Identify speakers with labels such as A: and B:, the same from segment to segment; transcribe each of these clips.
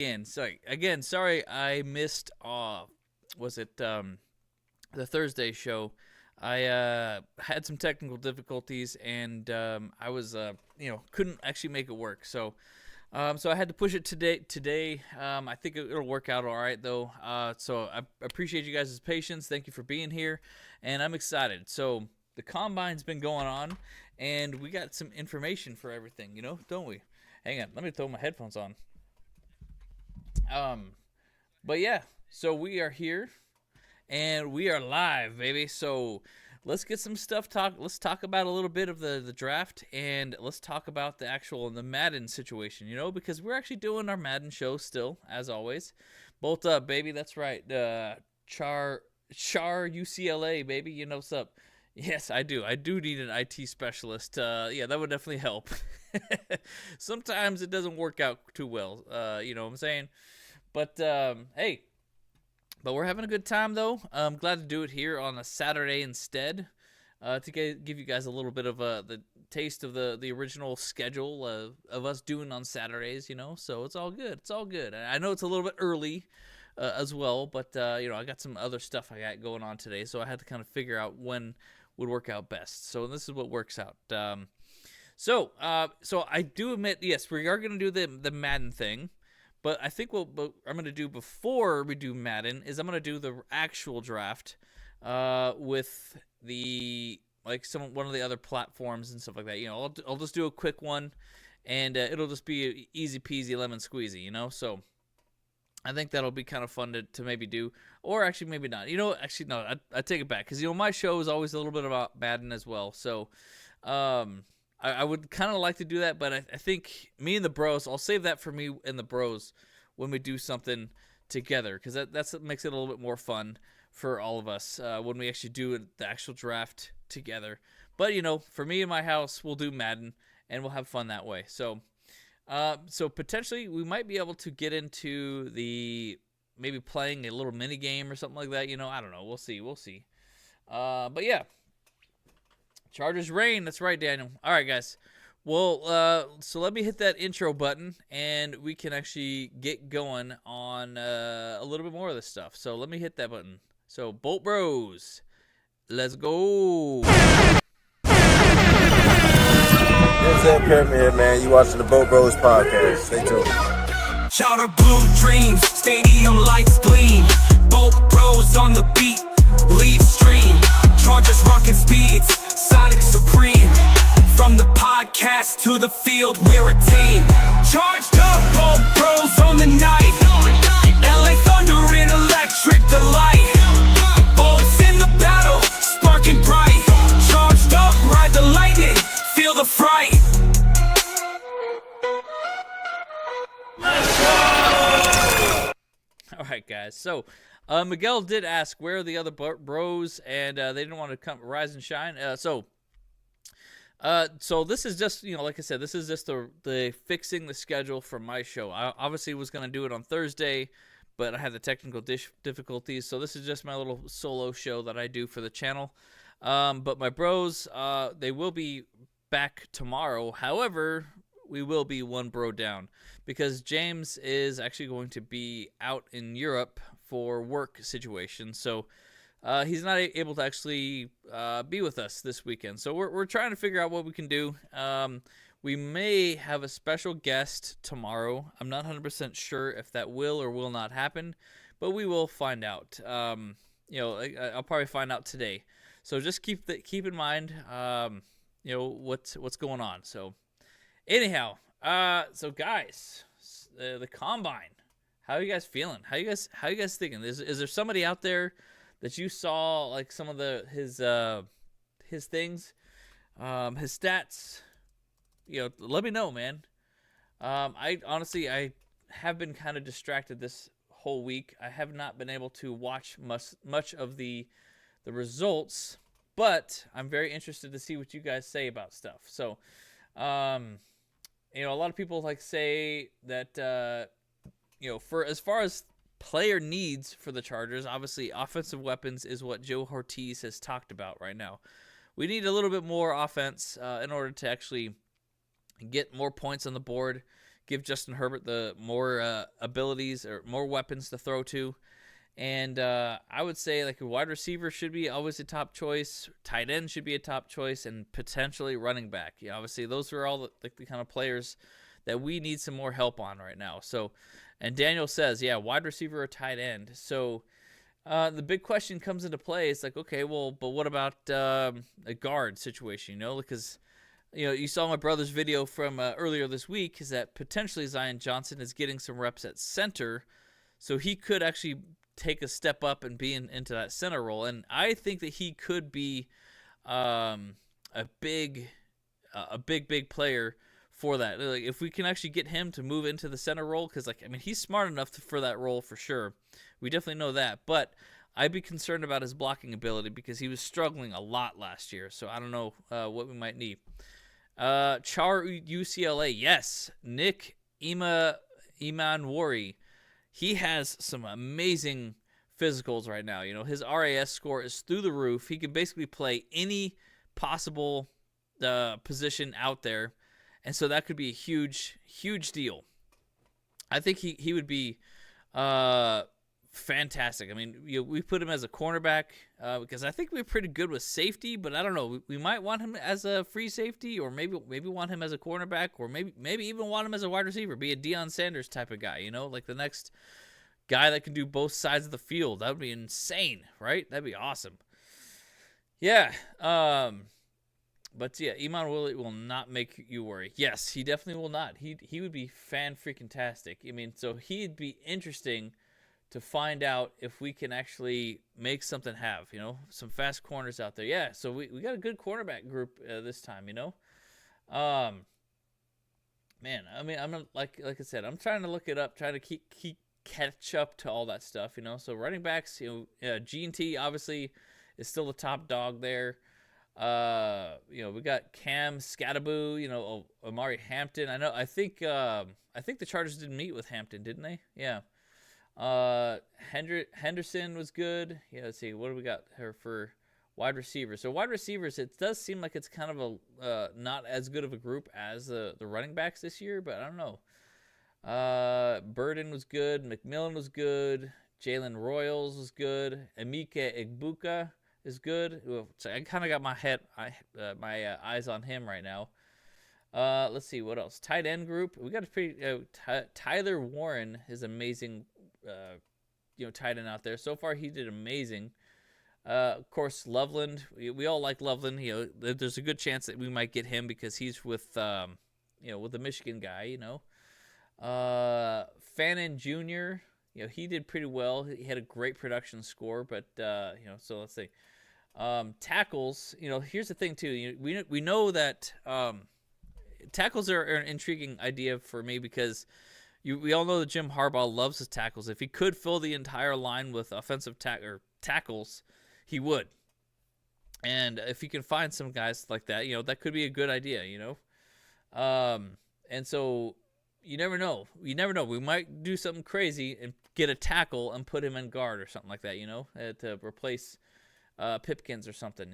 A: Sorry I missed was it the Thursday show. I had some technical difficulties and I was couldn't actually make it work. So I had to push it today. I think it'll work out all right though. So I appreciate you guys' patience. Thank you for being here, and I'm excited. So the combine's been going on, and we got some information for everything, don't we? Hang on, let me throw my headphones on. But yeah, so we are here, and we are live, baby. So let's get some stuff Let's talk about a little bit of the draft, and let's talk about the Madden situation, because we're actually doing our Madden show still, as always. Bolt up, baby. That's right. Char UCLA, baby. You know what's up. Yes, I do. I do need an IT specialist. Yeah, that would definitely help. Sometimes it doesn't work out too well. You know what I'm saying? But, hey. But we're having a good time, though. I'm glad to do it here on a Saturday instead, to give you guys a little bit of the taste of the original schedule of us doing on Saturdays, So it's all good. It's all good. I know it's a little bit early as well, but, I got some other stuff I got going on today, so I had to kind of figure out when would work out best. So this is what works out. So I do admit, yes, we are going to do the Madden thing. But I think what I'm going to do before we do Madden is I'm going to do the actual draft with one of the other platforms and stuff like that. I'll just do a quick one, and it'll just be easy peasy lemon squeezy, So I think that'll be kind of fun to maybe do, or actually maybe not. Actually no, I take it back because my show is always a little bit about Madden as well. So I would kind of like to do that, but I think me and the bros, I'll save that for me and the bros when we do something together, because that's what makes it a little bit more fun for all of us when we actually do the actual draft together. But, for me in my house, we'll do Madden, and we'll have fun that way. So potentially we might be able to get into maybe playing a little mini game or something like that. I don't know. We'll see. But yeah. Chargers reign. That's right, Daniel. All right, guys. Well, so let me hit that intro button, and we can actually get going on a little bit more of this stuff. So let me hit that button. So, Bolt Bros, let's go.
B: What's up, Pyramid, man? You watching the Bolt Bros podcast. Stay tuned.
C: Charter blue dreams, stadium lights gleam. Bolt Bros on the beat, lead stream. Chargers rocking speeds, Sonic Supreme. From the podcast to the field, we're a team. Charged up, Bolt Bros on the night. LA Thunder in electric delight. Bolts in the battle, sparking bright. Charged up, ride the lightning, feel the fright.
A: All right, guys. So Miguel did ask where are the other bros, and they didn't want to come rise and shine. So this is just, like I said, this is just the fixing the schedule for my show. I obviously was going to do it on Thursday, but I had the technical difficulties. So this is just my little solo show that I do for the channel. But my bros, they will be back tomorrow. However, we will be one bro down because James is actually going to be out in Europe for work situations. So he's not able to actually be with us this weekend. So we're trying to figure out what we can do. We may have a special guest tomorrow. I'm not 100% sure if that will or will not happen, but we will find out. I'll probably find out today. So just keep in mind, what's going on. So anyhow, so guys, the combine. How are you guys feeling? How you guys thinking? Is there somebody out there that you saw like some of his things, his stats? Let me know, man. I honestly have been kind of distracted this whole week. I have not been able to watch much of the results, but I'm very interested to see what you guys say about stuff. So, a lot of people say that for as far as player needs for the Chargers, obviously offensive weapons is what Joe Hortiz has talked about right now. We need a little bit more offense in order to actually get more points on the board, give Justin Herbert the more abilities or more weapons to throw to. And I would say like a wide receiver should be always a top choice. Tight end should be a top choice, and potentially running back. Yeah, obviously those are all the kind of players that we need some more help on right now. So, and Daniel says, yeah, wide receiver or tight end. So the big question comes into play. It's like, okay, well, but what about a guard situation? Because you saw my brother's video from earlier this week. Is that potentially Zion Johnson is getting some reps at center, so he could actually take a step up and be into that center role. And I think that he could be a big player for that. Like, if we can actually get him to move into the center role, because he's smart enough for that role for sure. We definitely know that, but I'd be concerned about his blocking ability because he was struggling a lot last year. So I don't know what we might need. Char UCLA, yes. Nick Imanwari, he has some amazing physicals right now. His RAS score is through the roof. He can basically play any possible position out there, and so that could be a huge, huge deal. I think he would be fantastic. We put him as a cornerback because I think we're pretty good with safety, but I don't know. We might want him as a free safety, or maybe want him as a cornerback, or maybe even want him as a wide receiver, be a Deion Sanders type of guy, like the next guy that can do both sides of the field. That would be insane, right? That'd be awesome. Yeah. But yeah, Iman will not make you worry. Yes, he definitely will not. He would be fan-freaking-tastic. So he'd be interesting to find out if we can actually make something some fast corners out there. Yeah, so we got a good cornerback group this time, Man, I'm like I said, I'm trying to look it up, trying to keep catch up to all that stuff, So running backs, G&T obviously is still the top dog there. We got Cam Scattaboo, Amari Hampton. I think the Chargers didn't meet with Hampton, didn't they? Yeah. Henderson was good. Yeah, let's see. What do we got here for wide receivers? So wide receivers, it does seem like it's kind of a not as good of a group as the running backs this year, but I don't know. Burden was good. McMillan was good. Jalen Royals was good. Emeka Egbuka is good. So I kind of got my eyes on him right now. Let's see what else. Tight end group. We got a pretty Tyler Warren is amazing. Tight end out there. So far, he did amazing. Of course, Loveland. We all like Loveland. There's a good chance that we might get him because he's with with the Michigan guy. Fannin Jr. He did pretty well. He had a great production score, but so let's see. Tackles. Here's the thing too. We know that tackles are an intriguing idea for me because we all know that Jim Harbaugh loves his tackles. If he could fill the entire line with offensive tackles, he would. And if you can find some guys like that, that could be a good idea, And so you never know. You never know. We might do something crazy and get a tackle and put him in guard or something like that, to replace Pipkins or something,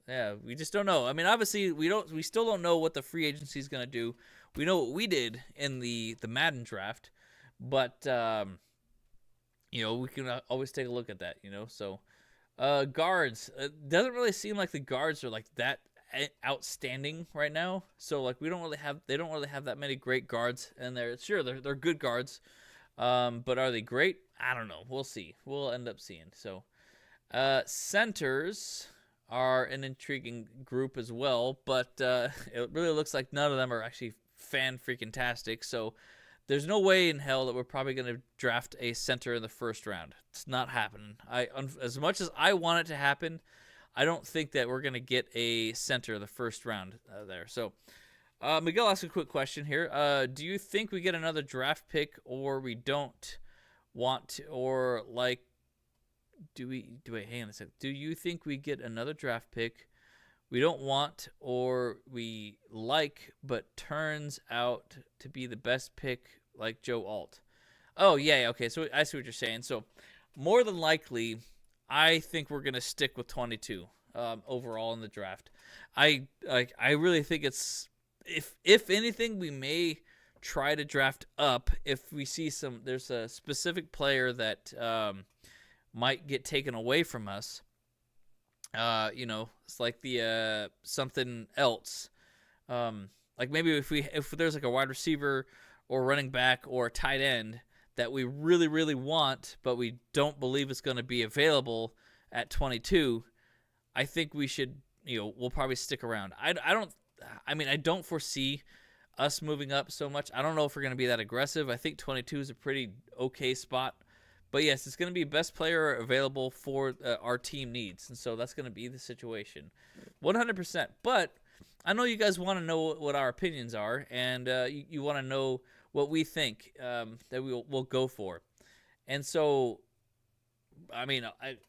A: Yeah, we just don't know. Obviously, we still don't know what the free agency is going to do. We know what we did in the Madden draft, but we can always take a look at that, So guards, it doesn't really seem like the guards are like that outstanding right now. So they don't really have that many great guards in there. Sure, they're good guards, but are they great? I don't know. We'll see. We'll end up seeing. So centers are an intriguing group as well, but it really looks like none of them are actually fan-freaking-tastic, so there's no way in hell that we're probably going to draft a center in the first round. It's not happening. As much as I want it to happen, I don't think that we're going to get a center in the first round there. So Miguel asked a quick question here. Do you think we get another draft pick, or we don't want to, or like, hang on a second. Do you think we get another draft pick we don't want, or we like, but turns out to be the best pick, like Joe Alt? Oh, yeah, okay, so I see what you're saying. So, more than likely, I think we're going to stick with 22 overall in the draft. I really think it's, if anything, we may try to draft up if we see there's a specific player that might get taken away from us. It's like the something else. Like maybe if there's like a wide receiver or running back or tight end that we really, really want, but we don't believe it's going to be available at 22, I think we should, we'll probably stick around. I don't foresee us moving up so much. I don't know if we're going to be that aggressive. I think 22 is a pretty okay spot. But yes, it's going to be best player available for our team needs. And so that's going to be the situation. 100%. But I know you guys want to know what our opinions are, and you want to know what we think that we'll go for. And so,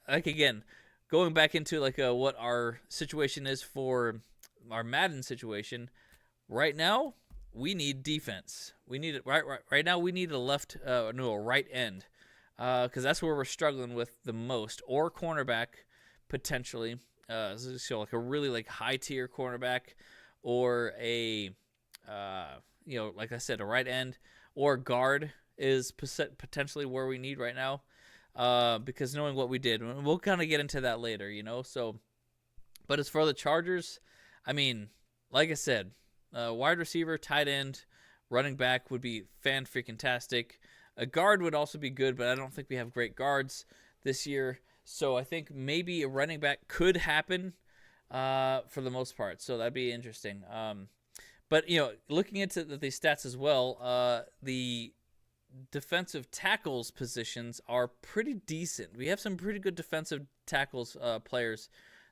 A: again, going back into what our situation is for our Madden situation, right now we need defense. We need it right now. We need a right end, because that's where we're struggling with the most, or cornerback potentially. So like a really high tier cornerback, or a like I said, a right end or guard is potentially where we need right now. Because knowing what we did, we'll kind of get into that later, So, but as for the Chargers, like I said, wide receiver, tight end, running back would be fan-freaking-tastic. A guard would also be good, but I don't think we have great guards this year. So I think maybe a running back could happen for the most part. So that'd be interesting. But, looking into the stats as well, the defensive tackles positions are pretty decent. We have some pretty good defensive tackles players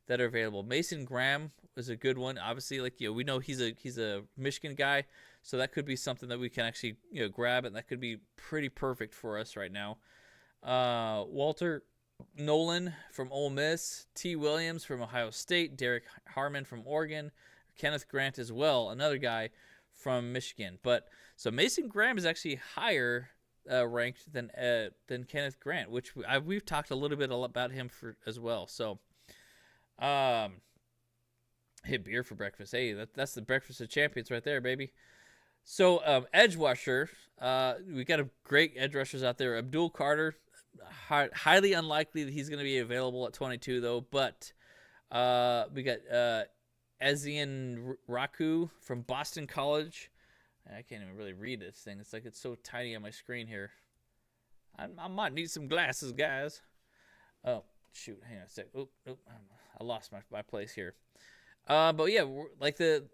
A: that are available. Mason Graham is a good one. Obviously, we know he's a Michigan guy, so that could be something that we can actually grab, and that could be pretty perfect for us right now. Walter Nolan from Ole Miss, T. Williams from Ohio State, Derek Harmon from Oregon, Kenneth Grant as well, another guy from Michigan. But so Mason Graham is actually higher ranked than Kenneth Grant, which we've talked a little bit about him as well. So, hey, beer for breakfast. Hey, that's the breakfast of champions right there, baby. So, edge rusher, we got a great edge rushers out there. Abdul Carter, highly unlikely that he's going to be available at 22 though. But we got Ezian Raku from Boston College. I can't even really read this thing. It's so tiny on my screen here. I might need some glasses, guys. Oh, shoot. Hang on a sec. Oop, I lost my place here. But yeah,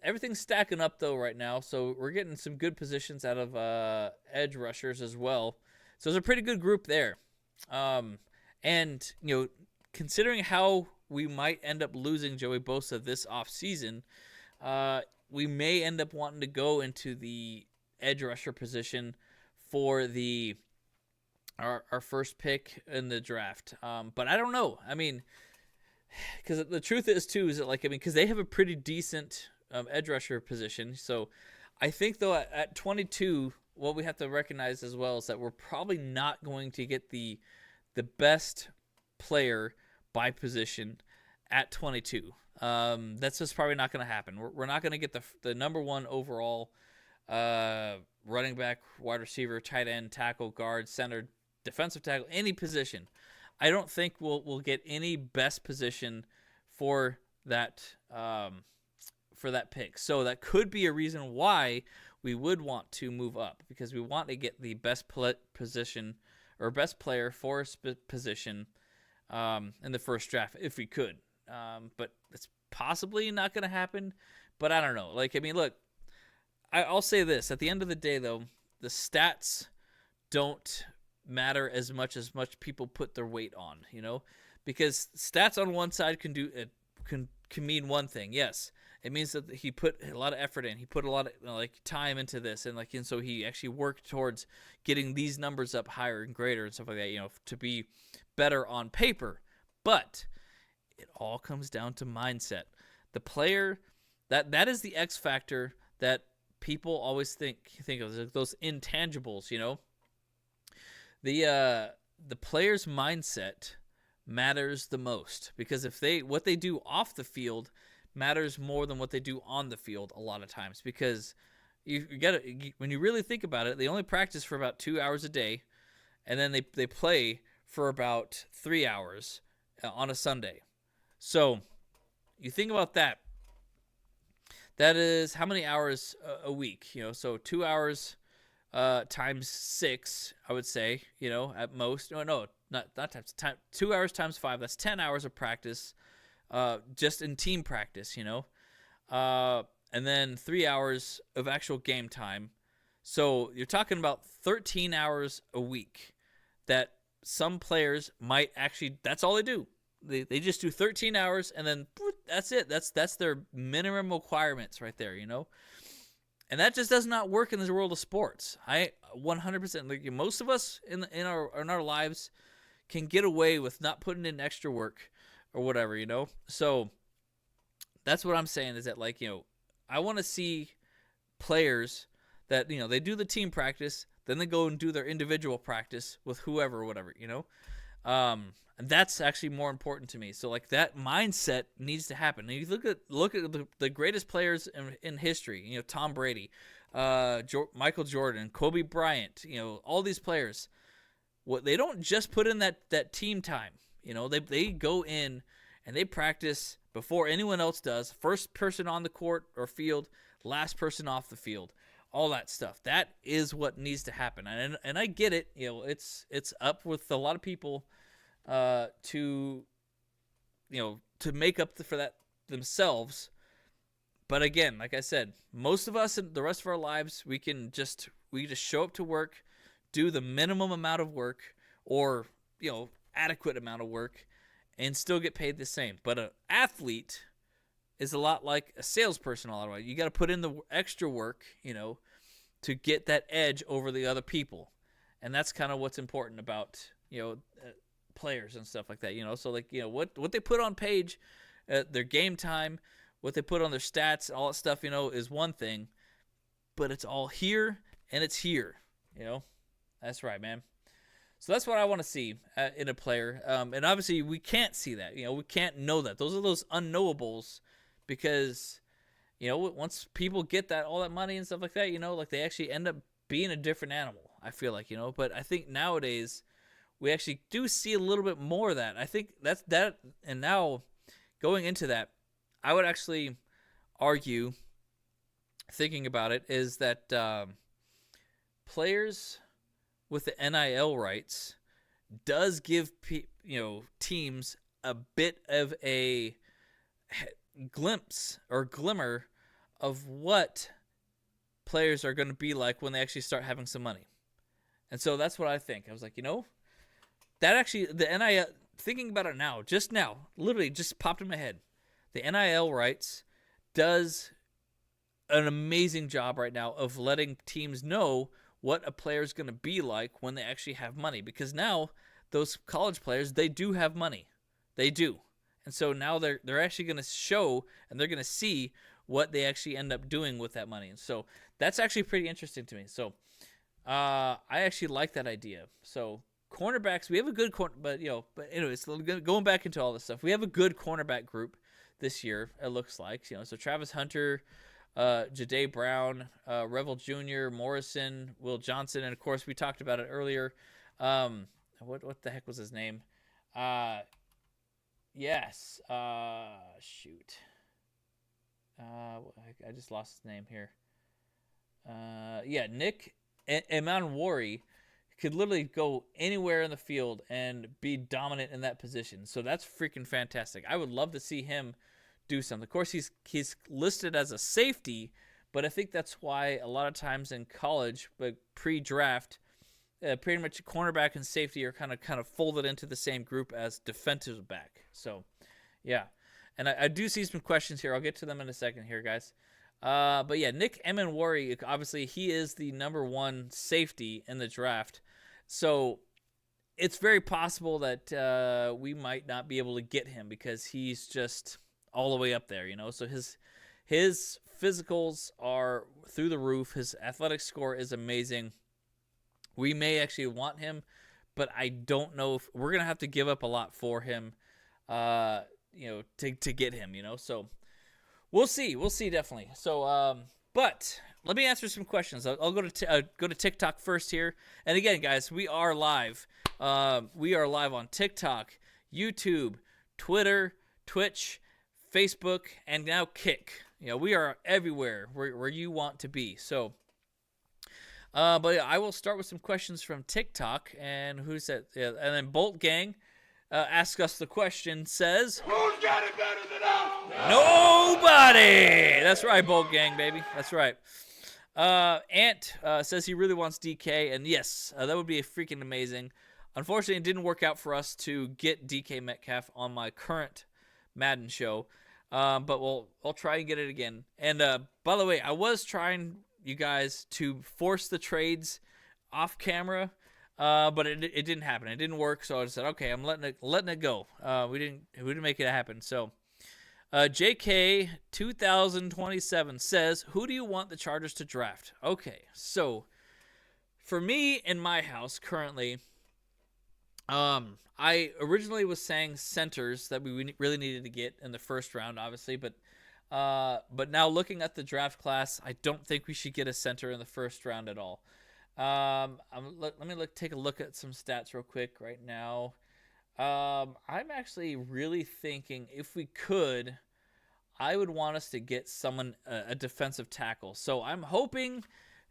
A: everything's stacking up though right now. So we're getting some good positions out of edge rushers as well. So it's a pretty good group there. And considering how we might end up losing Joey Bosa this offseason, we may end up wanting to go into the edge rusher position for our first pick in the draft. But I don't know. Because the truth is too is that because they have a pretty decent edge rusher position. So I think though at 22, what we have to recognize as well is that we're probably not going to get the best player by position at 22. That's just probably not going to happen. We're not going to get the number one overall running back, wide receiver, tight end, tackle, guard, center, defensive tackle, any position. I don't think we'll get any best position for that pick. So that could be a reason why we would want to move up, because we want to get the best position or best player for a position in the first draft if we could. But it's possibly not going to happen. But I don't know. Look, I'll say this. At the end of the day, though, the stats don't matter as much people put their weight on, because stats on one side can mean one thing. Yes, it means that he put a lot of effort in. He put a lot of time into this, and so he actually worked towards getting these numbers up higher and greater and stuff like that, to be better on paper. But it all comes down to mindset. The player, that is the X factor that people always think of, those intangibles, The player's mindset matters the most, because what they do off the field matters more than what they do on the field a lot of times, because You got to, when you really think about it, they only practice for about 2 hours a day, and then they play for about 3 hours on a Sunday. So you think about that. That is how many hours a week? So 2 hours times 6, I would say. At most. No, not times time. 2 hours times 5. That's 10 hours of practice, just in team practice. And then 3 hours of actual game time. So you're talking about 13 hours a week that some players might actually, that's all they do. They just do 13 hours, and then that's it. That's their minimum requirements right there, And that just does not work in the world of sports. I 100%, like most of us in our lives can get away with not putting in extra work or whatever, So that's what I'm saying is that, like, I want to see players that, they do the team practice, then they go and do their individual practice with whoever or whatever, and that's actually more important to me. So, like, that mindset needs to happen. And you look at the greatest players in history, Tom Brady, Michael Jordan, Kobe Bryant, all these players. What they don't just put in that team time, they go in and they practice before anyone else does. First person on the court or field, last person off the field, all that stuff. That is what needs to happen. And I get it. It's up with a lot of people to make up for that themselves. But again, like I said, most of us in the rest of our lives, we just show up to work, do the minimum amount of work or, adequate amount of work, and still get paid the same. But an athlete is a lot like a salesperson all the way. You got to put in the extra work, to get that edge over the other people. And that's kind of what's important about, players and stuff like that, So, like, what they put on page, their game time, what they put on their stats, all that stuff, is one thing. But it's all here, and it's here, That's right, man. So that's what I want to see in a player. And obviously we can't see that. We can't know that. Those are those unknowables because, once people get all that money and stuff like that, like they actually end up being a different animal, I feel like, But I think nowadays we actually do see a little bit more of that. I think that's that. And now going into that, I would actually argue, thinking about it, is that players with the NIL rights does give teams a bit of a glimpse or glimmer of what players are going to be like when they actually start having some money. And so that's what I think. I was like, that actually, the NIL, thinking about it now, literally just popped in my head. The NIL rights does an amazing job right now of letting teams know what a player is going to be like when they actually have money. Because now those college players, they do have money. They do. And so now they're actually going to show and they're going to see what they actually end up doing with that money. And so that's actually pretty interesting to me. So I actually like that idea. So cornerbacks, we have a good but anyways, going back into all this stuff, we have a good cornerback group this year, it looks like. So Travis Hunter, Jahdae Brown, Revel Jr., Morrison, Will Johnson, and of course we talked about it earlier. What the heck was his name? Yes. Shoot. I just lost his name here. Nick Emanwari could literally go anywhere in the field and be dominant in that position. So that's freaking fantastic. I would love to see him do something. Of course, he's listed as a safety, but I think that's why a lot of times in college, but pre-draft, pretty much cornerback and safety are kind of folded into the same group as defensive back. So, yeah. And I do see some questions here. I'll get to them in a second here, guys. But yeah, Nick Emanwari, obviously he is the number one safety in the draft. So it's very possible that we might not be able to get him because he's just all the way up there, So his physicals are through the roof. His athletic score is amazing. We may actually want him, but I don't know if we're gonna have to give up a lot for him, to get him, So we'll see definitely. So, but let me answer some questions. I'll go to TikTok first here. And again, guys, we are live. We are live on TikTok, YouTube, Twitter, Twitch, Facebook, and now Kick. We are everywhere where you want to be. So, but I will start with some questions from TikTok. And who's that? Yeah, and then Bolt Gang asks us the question, says,
D: Who's got it better than us?
A: nobody! That's right, Bolt Gang, baby. That's right. Ant says he really wants DK, and yes, that would be freaking amazing. Unfortunately, it didn't work out for us to get DK Metcalf on my current Madden show, but I'll try and get it again. And by the way, I was trying, you guys, to force the trades off camera, but it didn't happen. It didn't work, so I just said, okay, I'm letting it go. We didn't make it happen. So, JK 2027 says, who do you want the Chargers to draft? Okay, so for me in my house currently, I originally was saying centers that we really needed to get in the first round, obviously, but now looking at the draft class, I don't think we should get a center in the first round at all. Let me take a look at some stats real quick right now. I'm actually really thinking if we could, I would want us to get someone, a defensive tackle. So I'm hoping,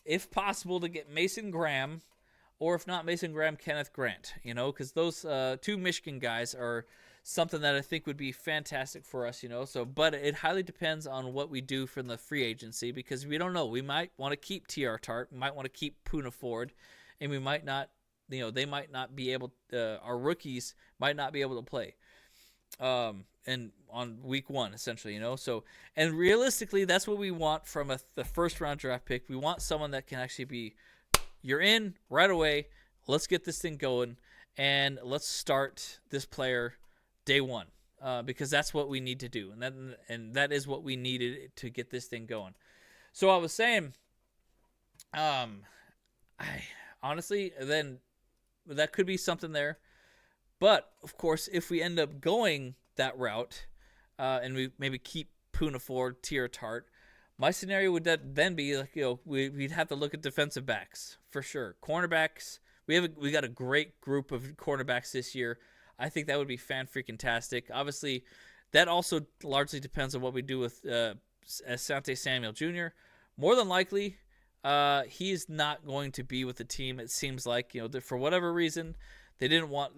A: if possible, to get Mason Graham, or if not Mason Graham, Kenneth Grant, because those two Michigan guys are something that I think would be fantastic for us, So, but it highly depends on what we do from the free agency, because we don't know. We might want to keep T.R. Tart, we might want to keep Poona Ford, and we might not, they might not be able, our rookies might not be able to play. And on week 1, essentially, So, and realistically, that's what we want from the first round draft pick. We want someone that can actually be, you're in right away. Let's get this thing going, and let's start this player day 1, because that's what we need to do, and that is what we needed to get this thing going. So I was saying, I honestly, then that could be something there. But, of course, if we end up going that route, and we maybe keep Poona Ford, T.R. Tart, my scenario would then be like, we'd have to look at defensive backs for sure. Cornerbacks, we got a great group of cornerbacks this year. I think that would be fan-freaking-tastic. Obviously, that also largely depends on what we do with Asante Samuel Jr. More than likely, he's not going to be with the team. It seems like, for whatever reason, they didn't want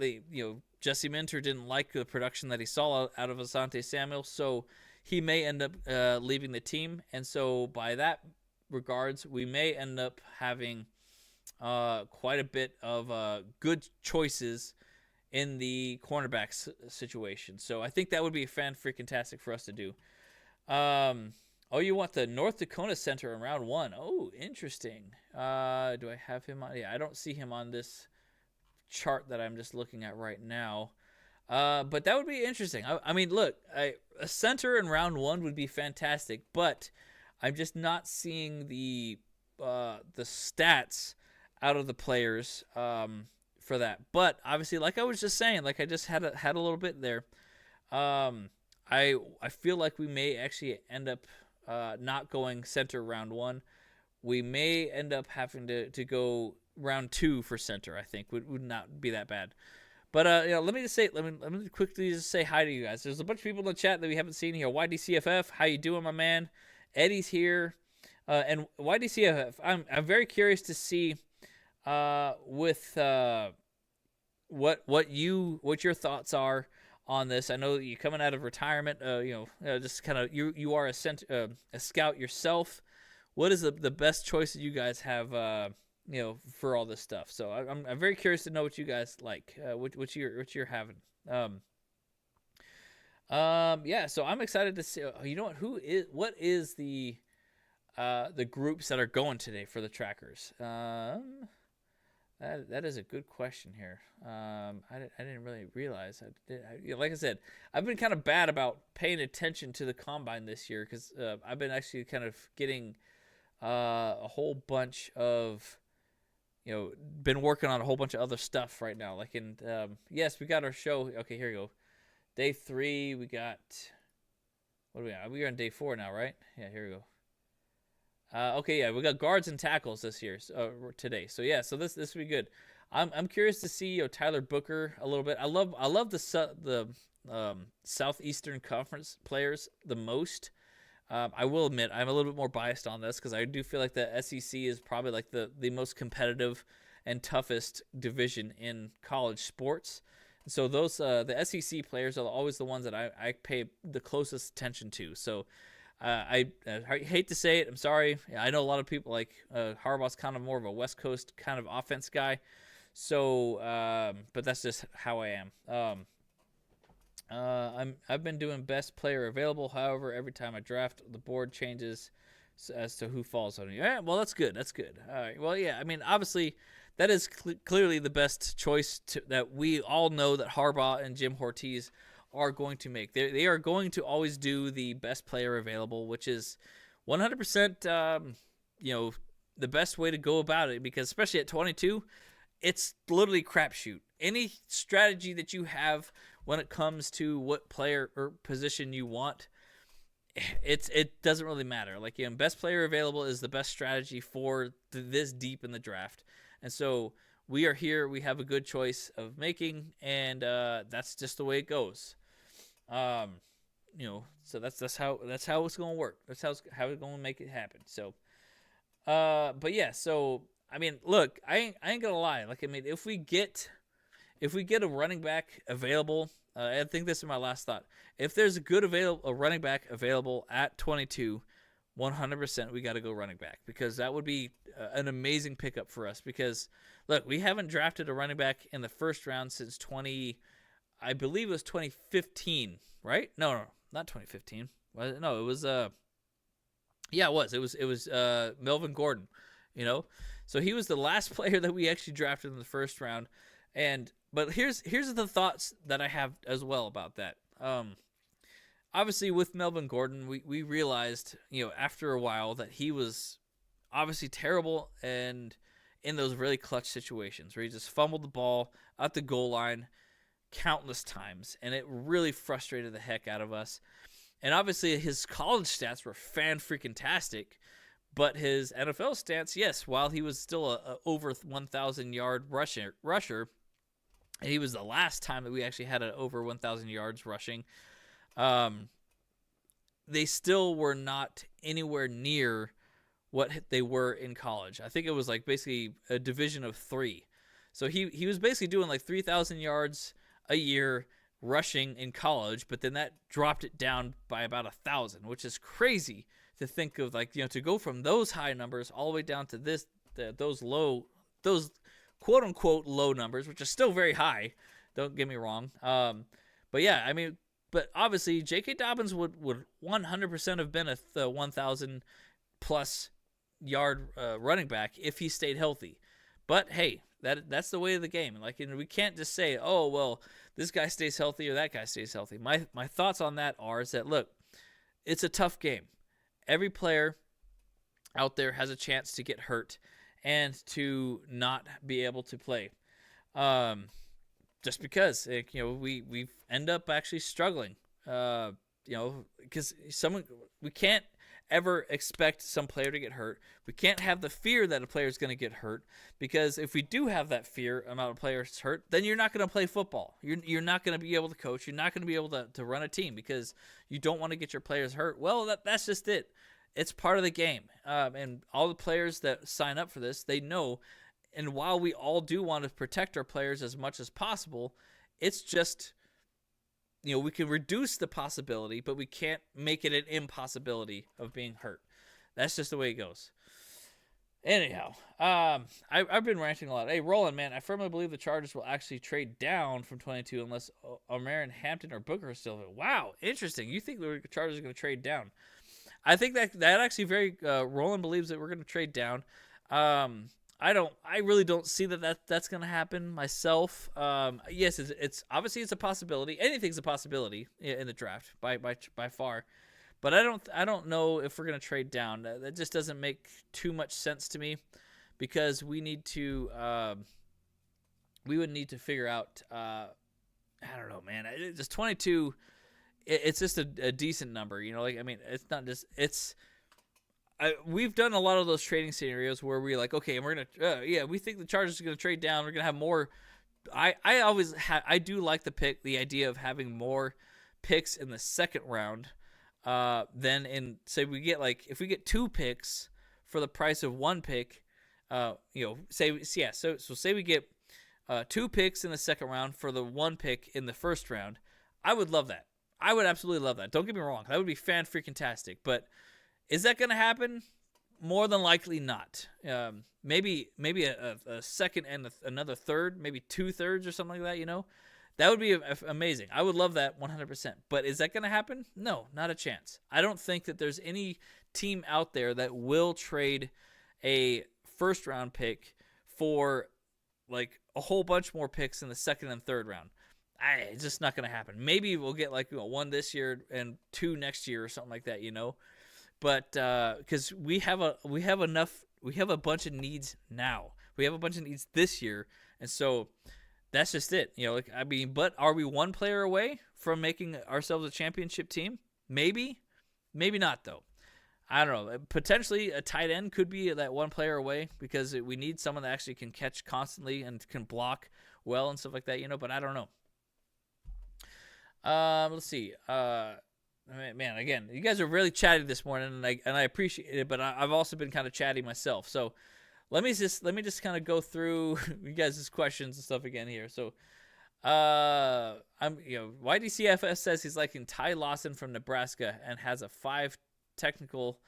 A: Jesse Minter didn't like the production that he saw out of Asante Samuel, so he may end up leaving the team. And so by that regards, we may end up having quite a bit of good choices in the cornerback situation. So I think that would be fan-freaking-tastic for us to do. Oh, you want the North Dakota center in round 1. Oh, interesting. Do I have him on? Yeah, I don't see him on this chart that I'm just looking at right now. But that would be interesting. I mean, look, a center in round 1 would be fantastic, but I'm just not seeing the stats out of the players for that. But obviously, like I was just saying, like I just had a little bit there. I feel like we may actually end up not going center round 1. We may end up having to go round 2 for center. I think would not be that bad. But let me quickly just say hi to you guys. There's a bunch of people in the chat that we haven't seen here. YDCFF, how you doing, my man? Eddie's here, and YDCFF. I'm very curious to see with what your thoughts are on this. I know you're coming out of retirement. Just kind of you are a scout yourself. What is the best choice that you guys have? For all this stuff. So I'm very curious to know what you guys like, what you're having. So I'm excited to see. What is the groups that are going today for the trackers? That is a good question here. I didn't really realize. Like I said, I've been kind of bad about paying attention to the combine this year because I've been actually kind of getting a whole bunch of. Been working on a whole bunch of other stuff right now. Like yes, we got our show. Okay, here we go. Day 3, we got, what do we got? We're on day 4 now, right? Yeah, here we go. Okay, yeah, we got guards and tackles this year, today. So yeah, so this will be good. I'm curious to see Tyler Booker a little bit. I love the Southeastern Conference players the most. I will admit I'm a little bit more biased on this because I do feel like the SEC is probably like the most competitive and toughest division in college sports. So those the SEC players are always the ones that I pay the closest attention to. So I hate to say it. I'm sorry. I know a lot of people like Harbaugh's kind of more of a West Coast kind of offense guy. So, but that's just how I am. I've been doing best player available. However, every time I draft, the board changes as to who falls on you. Yeah, well, that's good. That's good. All right. Well, yeah. I mean, obviously, that is clearly the best choice that we all know that Harbaugh and Jim Hortiz are going to make. They are going to always do the best player available, which is 100%. The best way to go about it, because especially at 22, it's literally crapshoot. Any strategy that you have when it comes to what player or position you want, it doesn't really matter. Like, best player available is the best strategy for this deep in the draft. And so we are here. We have a good choice of making, and that's just the way it goes. So that's how it's going to work. That's how it's going to make it happen. So, but yeah. So I mean, look, I ain't gonna lie. Like, I mean, if we get a running back available, I think this is my last thought. If there's a running back available at 22, 100% we got to go running back, because that would be an amazing pickup for us. Because look, we haven't drafted a running back in the first round since I believe it was 2015, right? No, not 2015. No, it was yeah, it was. It was Melvin Gordon, So he was the last player that we actually drafted in the first round. But here's the thoughts that I have as well about that. Obviously with Melvin Gordon, we realized, after a while that he was obviously terrible and in those really clutch situations where he just fumbled the ball at the goal line countless times, and it really frustrated the heck out of us. And obviously his college stats were fan-freaking-tastic, but his NFL stats, yes, while he was still a over 1,000 yard rusher, and he was the last time that we actually had an over 1,000 yards rushing, they still were not anywhere near what they were in college. I think it was like basically a division of 3. So he was basically doing like 3,000 yards a year rushing in college, but then that dropped it down by about 1,000, which is crazy to think of, like, to go from those high numbers all the way down to those quote unquote low numbers, which are still very high. Don't get me wrong. But yeah, I mean, but obviously J.K. Dobbins would 100% have been a 1,000 plus yard running back if he stayed healthy. But hey, that's the way of the game. Like, we can't just say, oh, well, this guy stays healthy or that guy stays healthy. My thoughts on that is that, look, it's a tough game. Every player out there has a chance to get hurt and to not be able to play. Just because, we end up actually struggling. Because we can't ever expect some player to get hurt. We can't have the fear that a player is going to get hurt, because if we do have that fear amount of players hurt, then you're not going to play football. You're not going to be able to coach. You're not going to be able to run a team because you don't want to get your players hurt. Well, that's just it. It's part of the game. And all the players that sign up for this, they know. And while we all do want to protect our players as much as possible, it's just, we can reduce the possibility, but we can't make it an impossibility of being hurt. That's just the way it goes. Anyhow, I've been ranting a lot. Hey, Roland, man, I firmly believe the Chargers will actually trade down from 22 unless O'Mara, Hampton, or Booker are still there. Wow, interesting. You think the Chargers are going to trade down? I think that actually Roland believes that we're going to trade down. I really don't see that's going to happen myself. Yes, it's obviously it's a possibility. Anything's a possibility in the draft by far. But I don't know if we're going to trade down. That just doesn't make too much sense to me, because we would need to figure out, I don't know, man. It's just 22. It's just a decent number, Like, I mean, it's not just, it's, we've done a lot of those trading scenarios where we're like, okay, we're gonna, we think the Chargers are gonna trade down. We're gonna have more. I do like the idea of having more picks in the second round, than in say we get if we get 2 picks for the price of 1 pick, so say we get 2 picks in the second round for the 1 pick in the first round. I would love that. I would absolutely love that. Don't get me wrong. That would be fan-freaking-tastic. But is that going to happen? More than likely not. Maybe a second and another third, maybe 2/3 or something like that, That would be amazing. I would love that 100%. But is that going to happen? No, not a chance. I don't think that there's any team out there that will trade a first-round pick for a whole bunch more picks in the second and third round. It's just not going to happen. Maybe we'll get 1 this year and 2 next year or something like that, But because we have a bunch of needs now. We have a bunch of needs this year, and so that's just it. But are we 1 player away from making ourselves a championship team? Maybe not though. I don't know. Potentially a tight end could be that 1 player away because we need someone that actually can catch constantly and can block well and stuff like that, But I don't know. Let's see. Man, again, you guys are really chatty this morning, and I appreciate it. But I've also been kind of chatty myself. So let me just kind of go through you guys' questions and stuff again here. So, YDCFS says he's liking Ty Lawson from Nebraska and has a 5 technical,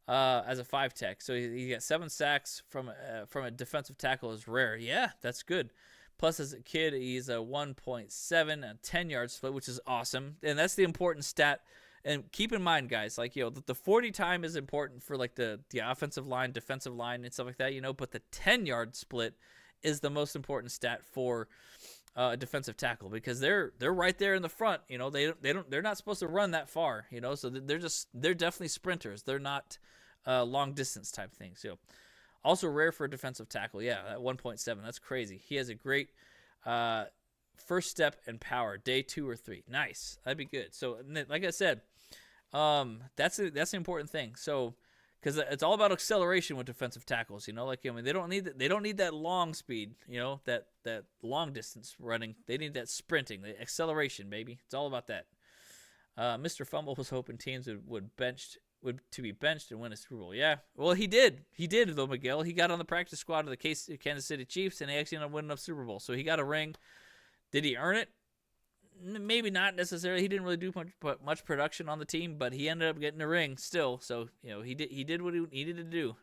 A: as a 5 tech. So he got 7 sacks from a defensive tackle is rare. Yeah, that's good. Plus, as a kid, he's a 1.7 and 10-yard split, which is awesome. And that's the important stat. And keep in mind, guys, the 40 time is important for the offensive line, defensive line, and stuff like that, But the 10-yard split is the most important stat for a defensive tackle because they're right there in the front. They're not supposed to run that far. So they're definitely sprinters. They're not long distance type things. Also rare for a defensive tackle. Yeah, at 1.7. That's crazy. He has a great first step and power, day 2 or 3. Nice. That'd be good. So, like I said, that's the important thing. So, because it's all about acceleration with defensive tackles. They don't need that long speed. That long distance running. They need that sprinting, the acceleration, baby. It's all about that. Mr. Fumble was hoping teams would be benched and win a Super Bowl. Yeah, well, he did though, Miguel. He got on the practice squad of the Kansas City Chiefs, and he actually ended up winning a Super Bowl. So he got a ring. Did he earn it? Maybe not necessarily. He didn't really do much production on the team, but he ended up getting a ring still. So he did what he needed to do.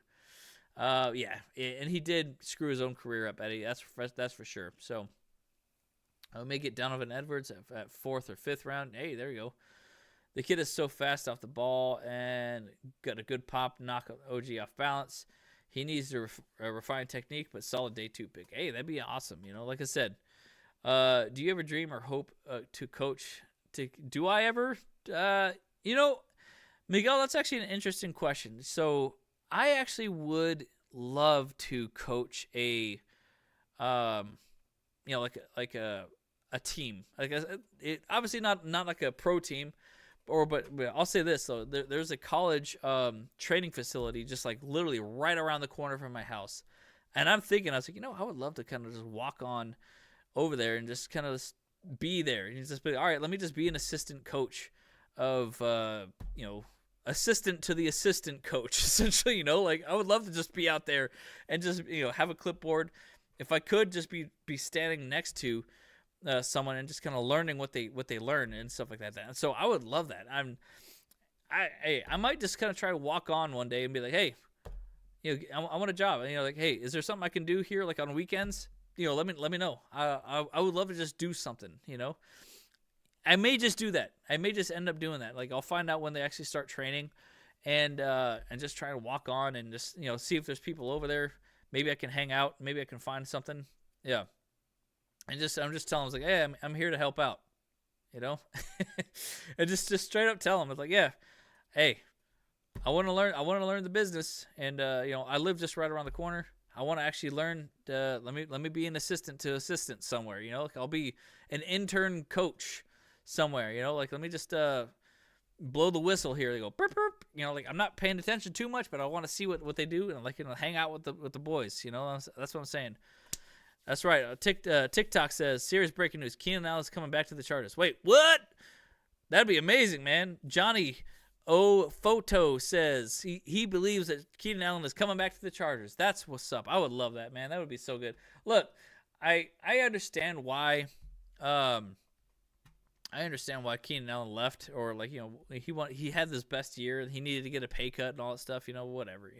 A: And he did screw his own career up, Eddie. That's for sure. So I'll make it Donovan Edwards at 4th or 5th round. Hey, there you go. The kid is so fast off the ball and got a good pop, knock OG off balance. He needs to refine technique, but solid day 2 pick. Hey, that'd be awesome. Like I said, do you ever dream or hope to coach? Do I ever? Miguel, that's actually an interesting question. So I actually would love to coach a team. Obviously not like a pro team. But I'll say this though, there's a college training facility just literally right around the corner from my house, and I was like, I would love to kind of just walk on over there and just kind of be there and just be all right. Let me just be an assistant coach of assistant to the assistant coach essentially. I would love to just be out there and just have a clipboard. If I could just be standing next to someone and just kind of learning what they learn and stuff like that. And so I would love that. I might just kind of try to walk on one day and be like, hey, I want a job. And hey, is there something I can do here on weekends? Let me know. I would love to just do something. I may just do that. I may just end up doing that. I'll find out when they actually start training, and just try to walk on and just see if there's people over there. Maybe I can hang out. Maybe I can find something. Yeah. And I'm just telling them, hey, I'm here to help out, and just straight up tell them, it's yeah, hey, I want to learn the business, and I live just right around the corner. I want to actually learn. Let me be an assistant to assistant somewhere. I'll be an intern coach somewhere. Let me just blow the whistle here. They go burp burp. You know, like I'm not paying attention too much, but I want to see what they do and like hang out with the boys. You know, that's what I'm saying. That's right. TikTok says serious breaking news: Keenan Allen's coming back to the Chargers. Wait, what? That'd be amazing, man. Johnny O Photo says he believes that Keenan Allen is coming back to the Chargers. That's what's up. I would love that, man. That would be so good. Look, I understand why. I understand why Keenan Allen left, or like he had this best year and he needed to get a pay cut and all that stuff. Whatever.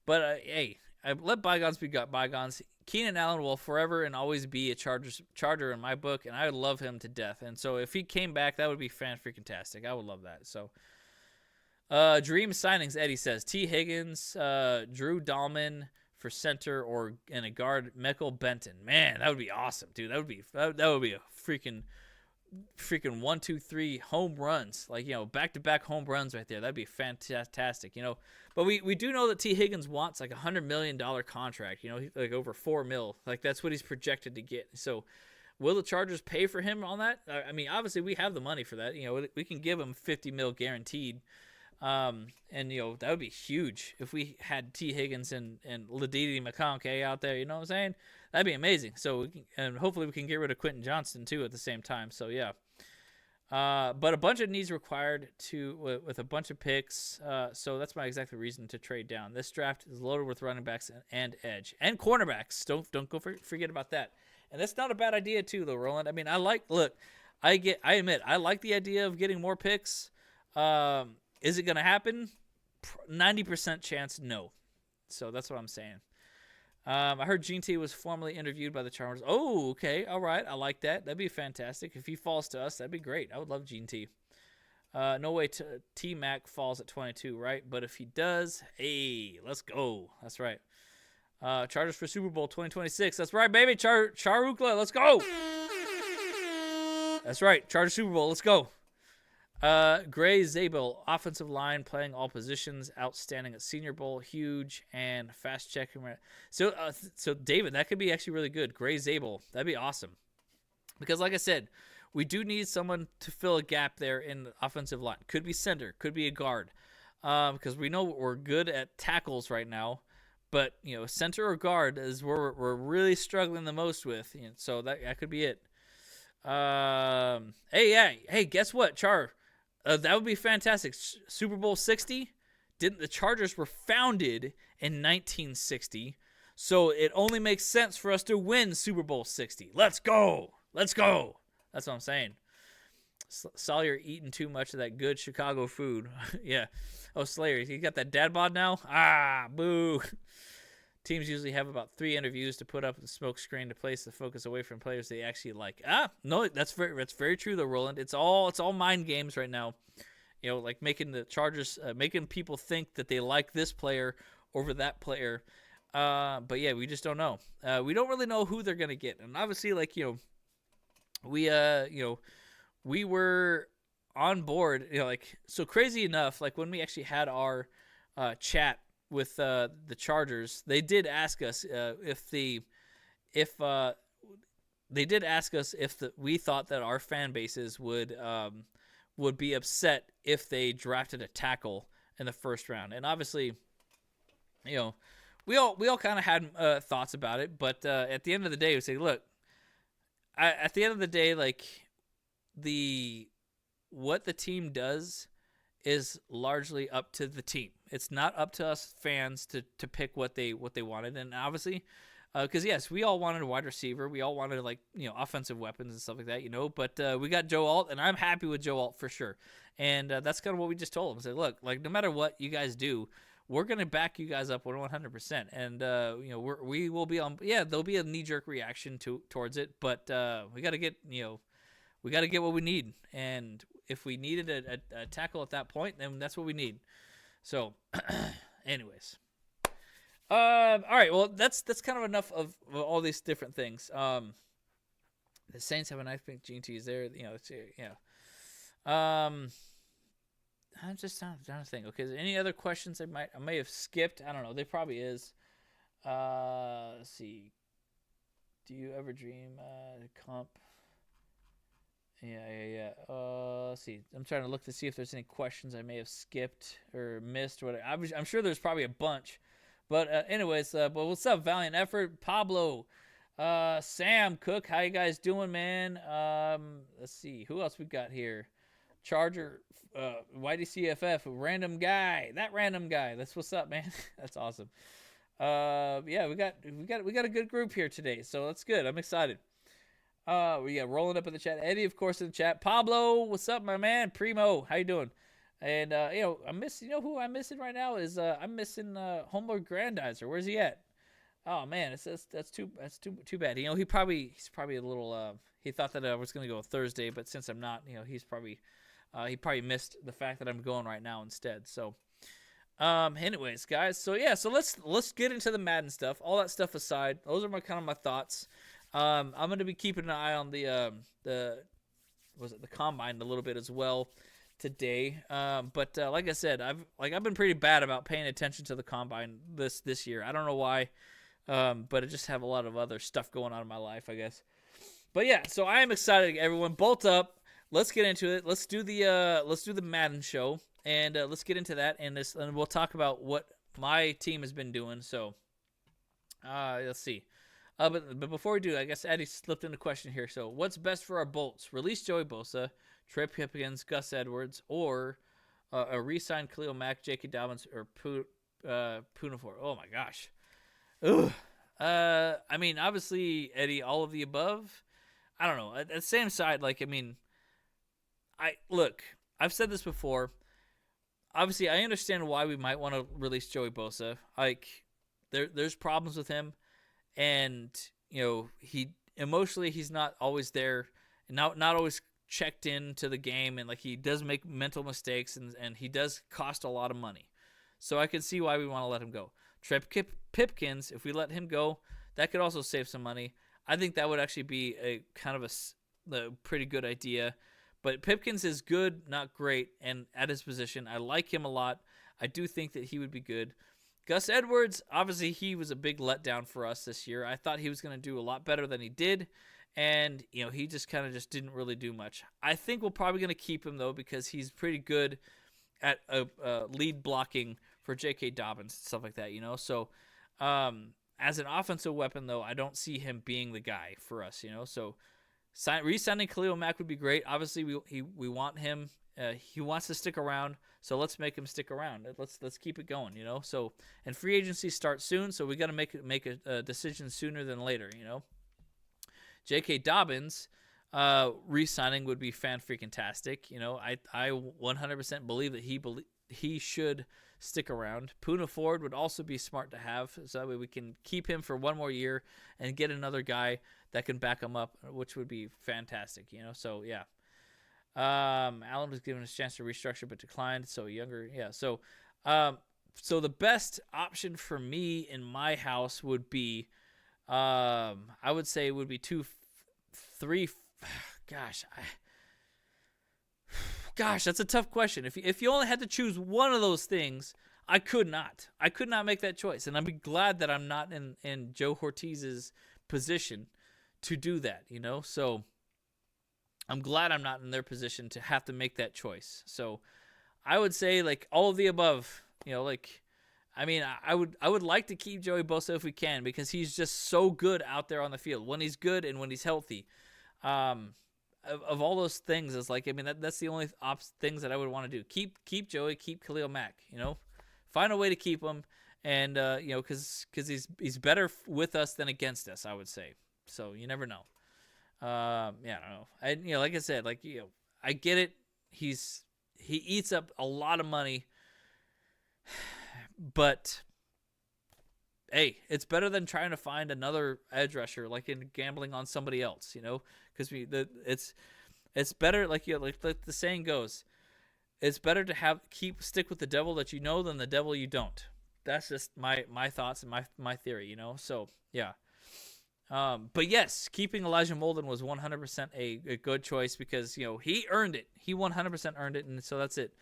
A: But hey, I let bygones be bygones. Keenan Allen will forever and always be a Charger in my book, and I love him to death. And so if he came back, that would be fan-freaking-tastic. I would love that. So, dream signings, Eddie says. T. Higgins, Drew Dahlman for center, and a guard, Michael Benton. Man, that would be awesome, dude. That would be a freaking 1, 2, 3 home runs, like back-to-back home runs right there. That'd be fantastic, But we do know that T. Higgins wants like $100 million contract, like over $4 million. Like that's what he's projected to get. So will the Chargers pay for him on that? I mean, obviously we have the money for that. We can give him $50 million guaranteed. And that would be huge if we had T. Higgins and Ladidi McConkey out there. You know what I'm saying? That'd be amazing. So and hopefully we can get rid of Quentin Johnston too at the same time. So yeah. But a bunch of needs required with a bunch of picks. So that's my exact reason to trade down. This draft is loaded with running backs and edge and cornerbacks. Don't forget about that. And that's not a bad idea too, though, Roland. I mean, I admit I like the idea of getting more picks. Is it going to happen? 90% chance, no. So that's what I'm saying. I heard Gene T was formally interviewed by the Chargers. Oh, okay. All right. I like that. That'd be fantastic. If he falls to us, that'd be great. I would love Gene T. No way T-Mac falls at 22, right? But if he does, hey, let's go. That's right. Chargers for Super Bowl 2026. That's right, baby. Charukla, let's go. That's right. Chargers Super Bowl. Let's go. Gray Zabel, offensive line, playing all positions, outstanding at Senior Bowl, huge, and fast checking. So David, that could be actually really good. Gray Zabel, that'd be awesome. Because like I said, we do need someone to fill a gap there in the offensive line. Could be center, could be a guard. Because we know we're good at tackles right now, but center or guard is where we're really struggling the most with. So that could be it. Hey, guess what, Char? That would be fantastic. Super Bowl 60. The Chargers were founded in 1960, so it only makes sense for us to win Super Bowl 60. Let's go. That's what I'm saying. Sawyer eating too much of that good Chicago food. Yeah. Oh, Slayer, you got that dad bod now? Ah, boo. Teams usually have about 3 interviews to put up the smoke screen to place the focus away from players they actually like. No, that's very true though, Roland. It's all mind games right now. Like making the Chargers, making people think that they like this player over that player. But yeah, we just don't know. We don't really know who they're gonna get, and obviously, we were on board. So crazy enough, like when we actually had our chat with the Chargers, they did ask us if we thought that our fan bases would be upset if they drafted a tackle in the first round. And obviously, we all kind of had thoughts about it, but at the end of the day, we say, look, at the end of the day, like what the team does is largely up to the team. It's not up to us fans to pick what they wanted. And obviously, because yes, we all wanted a wide receiver. We all wanted offensive weapons and stuff like that, But we got Joe Alt, and I'm happy with Joe Alt for sure. And that's kind of what we just told him. Say, look, no matter what you guys do, we're gonna back you guys up 100%. And we will be on. Yeah, there'll be a knee-jerk reaction towards it, but we got to get what we need. And if we needed a tackle at that point, then that's what we need. So, anyways. All right. Well, that's kind of enough of all these different things. The Saints have a nice pink Gene T is there. I'm just trying to think. Okay, is there any other questions I may have skipped? I don't know. There probably is. Let's see. Do you ever dream comp Yeah. Let's see. I'm trying to look to see if there's any questions I may have skipped or missed. Or whatever. I'm sure there's probably a bunch. But anyways, but what's up, Valiant Effort? Pablo, Sam, Cook, how you guys doing, man? Let's see. Who else we got here? Charger, YDCFF, random guy. That random guy. That's what's up, man. That's awesome. Yeah, we got a good group here today, so that's good. I'm excited. We got rolling up in the chat. Eddie, of course, in the chat. Pablo, what's up, my man? Primo, how you doing? And I'm missing. You know who I'm missing right now is I'm missing Homeworld Grandizer. Where's he at? Oh man, that's too bad. You know, he's probably a little. He thought that I was gonna go Thursday, but since I'm not, you know, he probably missed the fact that I'm going right now instead. So, anyways, guys. So yeah, so let's get into the Madden stuff. All that stuff aside, those are my thoughts. I'm gonna be keeping an eye on the combine a little bit as well today. But like I said, I've been pretty bad about paying attention to the combine this year. I don't know why, but I just have a lot of other stuff going on in my life, I guess. But yeah, so I am excited. Everyone, bolt up. Let's get into it. Let's do the Madden show, and let's get into that, and we'll talk about what my team has been doing. So, let's see. But before we do, I guess Eddie slipped in a question here. So, what's best for our bolts? Release Joey Bosa, Trey Pipkins, Gus Edwards, or a re-signed Khalil Mack, J.K. Dobbins, or Punafort? Oh my gosh. Ugh. I mean, obviously, Eddie, all of the above. I don't know. At the same side, I've said this before. Obviously, I understand why we might want to release Joey Bosa. There's problems with him. And, you know, he's not always there, and not always checked into the game, and he does make mental mistakes, and he does cost a lot of money. So I can see why we want to let him go. Trey Pipkins, if we let him go, that could also save some money. I think that would actually be a kind of a pretty good idea. But Pipkins is good, not great, and at his position, I like him a lot. I do think that he would be good. Gus Edwards, obviously he was a big letdown for us this year. I thought he was going to do a lot better than he did, and you know, he just didn't really do much. I think we're probably going to keep him though, because he's pretty good at lead blocking for J.K. Dobbins and stuff like that, you know. So as an offensive weapon though, I don't see him being the guy for us, you know. So re-signing Khalil Mack would be great. Obviously we want him. He wants to stick around, so let's make him stick around. Let's keep it going, you know. So, and free agency starts soon, so we got to make a decision sooner than later, you know. J.K. Dobbins re-signing would be fan-freaking-tastic, you know. I 100% believe that he should stick around. Poona Ford would also be smart to have, so that way we can keep him for one more year and get another guy that can back him up, which would be fantastic, you know. So yeah. Allen was given a chance to restructure but declined. So younger, yeah. So the best option for me in my house would be, I would say would be 2, 3. Gosh, that's a tough question. If you only had to choose one of those things, I could not make that choice, and I'm glad that I'm not in Joe Hortiz's position to do that, you know. So I'm glad I'm not in their position to have to make that choice. So I would say all of the above, you know, I mean, I would like to keep Joey Bosa if we can, because he's just so good out there on the field when he's good and when he's healthy. Of all those things, it's I mean, that's the only things that I would want to do. Keep Joey, keep Khalil Mack, you know, find a way to keep him. And, you know, cause he's better with us than against us, I would say. So you never know. Yeah, I don't know. You know, like I said, you know, I get it. He eats up a lot of money, but hey, it's better than trying to find another edge rusher, in gambling on somebody else, you know, because it's better. Like the saying goes, it's better to stick with the devil that you know than the devil you don't. That's just my thoughts and my theory, you know. So yeah. But yes, keeping Elijah Molden was 100% a good choice, because, you know, he earned it. He 100% earned it, and so that's it.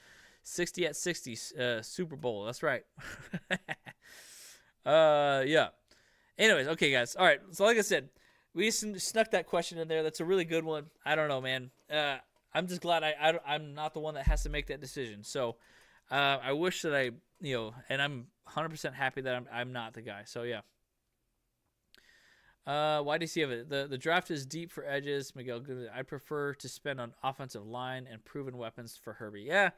A: 60 at 60 Super Bowl. That's right. Yeah. Anyways, okay, guys. All right. So like I said, We snuck that question in there. That's a really good one. I don't know, man. I'm just glad I'm not the one that has to make that decision. So I wish that and I'm 100% happy that I'm not the guy. So yeah. Why do you see it? The draft is deep for edges, Miguel. I prefer to spend on offensive line and proven weapons for Herbie. Yeah,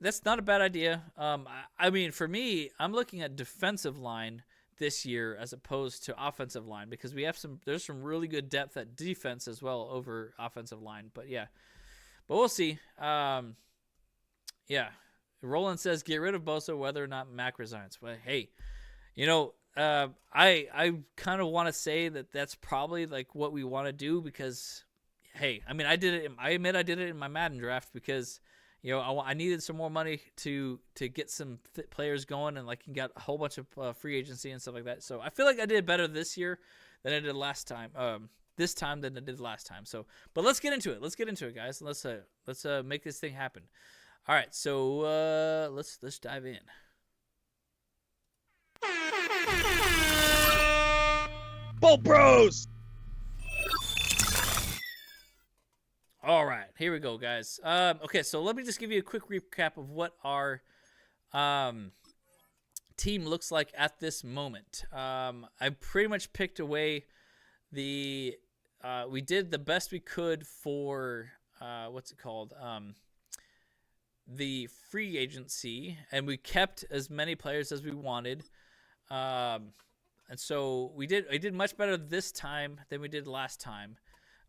A: that's not a bad idea. I mean, for me, I'm looking at defensive line this year as opposed to offensive line because there's some really good depth at defense as well over offensive line. But yeah, we'll see. Yeah, Roland says get rid of Bosa whether or not Mac resigns. Well, hey, I kind of want to say that that's probably like what we want to do because, hey, I mean, I admit I did it in my Madden draft because, I needed some more money to get some fit players going and like got a whole bunch of free agency and stuff like that. So I feel like I did better this year than I did last time. This time than I did last time. So, but let's get into it. Let's get into it, guys. Let's make this thing happen. All right, so let's dive in.
E: Bolt Bros.
A: All right, here we go, guys. Okay, so let me just give you a quick recap of what our team looks like at this moment. I pretty much picked away we did the best we could for the free agency, and we kept as many players as we wanted. And so I did much better this time than we did last time.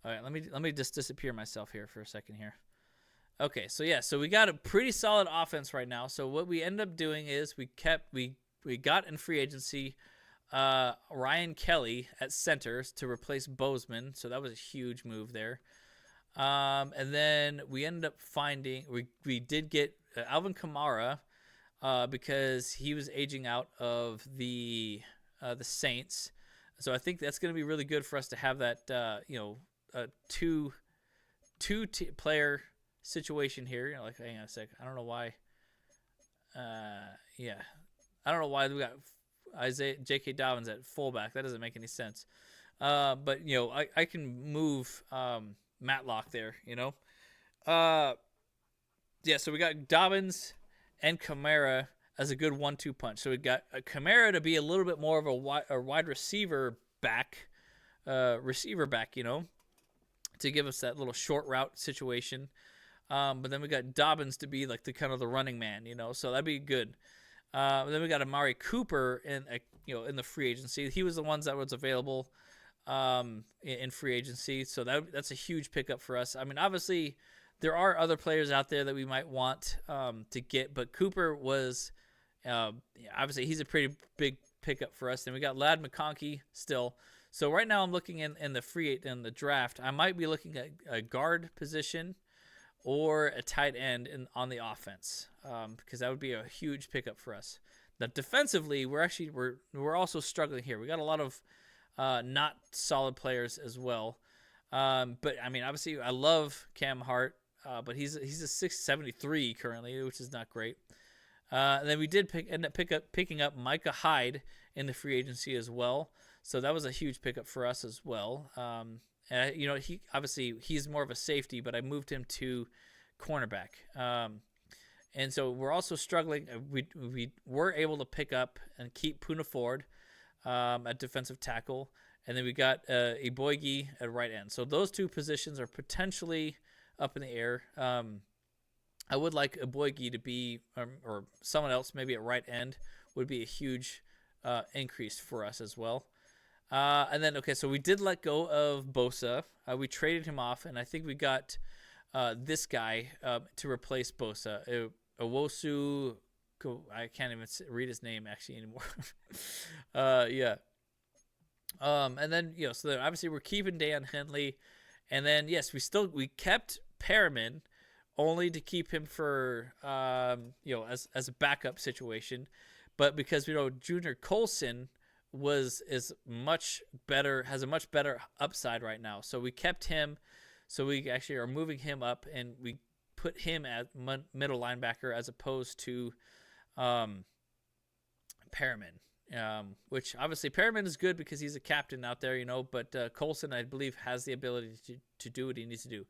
A: All right, let me just disappear myself here for a second here. Okay, so we got a pretty solid offense right now. So what we ended up doing is we got in free agency Ryan Kelly at center to replace Bozeman. So that was a huge move there. And then we ended up finding we did get Alvin Kamara because he was aging out of the Saints. So I think that's going to be really good for us to have that two player situation here. Like, hang on a sec. I don't know why. I don't know why we got J.K. Dobbins at fullback. That doesn't make any sense. But I can move Matlock there. So we got Dobbins and Kamara as a good 1-2 punch. So we got Kamara to be a little bit more of a wide receiver back, to give us that little short route situation. But then we got Dobbins to be like the kind of the running man, so that'd be good. Then we got Amari Cooper in the free agency. He was the ones that was available in free agency, so that's a huge pickup for us. I mean, obviously there are other players out there that we might want to get, but Cooper was obviously he's a pretty big pickup for us. Then we got Ladd McConkey still. So right now I'm looking in the draft. I might be looking at a guard position or a tight end on the offense because that would be a huge pickup for us. Now defensively, we're also struggling here. We got a lot of not solid players as well. But I mean, obviously, I love Cam Hart, but he's a 673 currently, which is not great. And then we did end up picking up Micah Hyde in the free agency as well. So that was a huge pickup for us as well. And he's more of a safety, but I moved him to cornerback. And so we're also struggling. We were able to pick up and keep Poona Ford at defensive tackle, and then we got Eboigbe at right end. So those two positions are potentially up in the air. I would like Eboigbe to be, or someone else maybe at right end would be a huge increase for us as well. And then, so we did let go of Bosa. We traded him off, and I think we got this guy to replace Bosa. Owosu, I can't even read his name actually anymore. And then, so then obviously we're keeping Dan Henley. And then, yes, we kept Perriman only to keep him for, as a backup situation. But because, Junior Colson has a much better upside right now. So we kept him. So we actually are moving him up, and we put him at middle linebacker as opposed to Perriman. which obviously Perriman is good because he's a captain out there, but Colson, I believe, has the ability to do what he needs to do.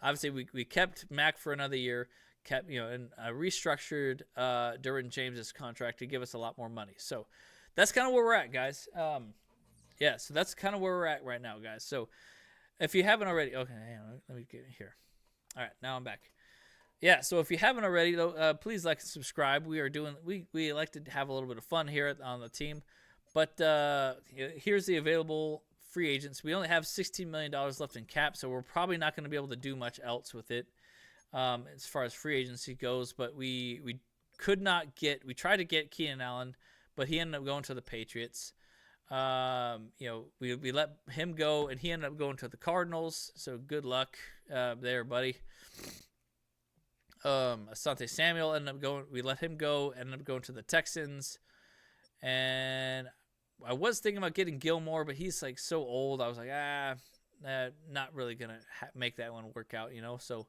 A: Obviously, we kept Mac for another year, and restructured Derwin James's contract to give us a lot more money. So that's kind of where we're at, guys. So that's kind of where we're at right now, guys. So if you haven't already, okay, hang on, let me get in here. All right, now I'm back. Yeah, so if you haven't already, though, please like and subscribe. We like to have a little bit of fun here on the team. But here's the available free agents. We only have $16 million left in cap, so we're probably not going to be able to do much else with it as far as free agency goes. But we tried to get Keenan Allen, but he ended up going to the Patriots. We let him go, and he ended up going to the Cardinals. So good luck there, buddy. Asante Samuel ended up going. We let him go. Ended up going to the Texans, and I was thinking about getting Gilmore, but he's like so old. I was like, not really gonna make that one work out, So,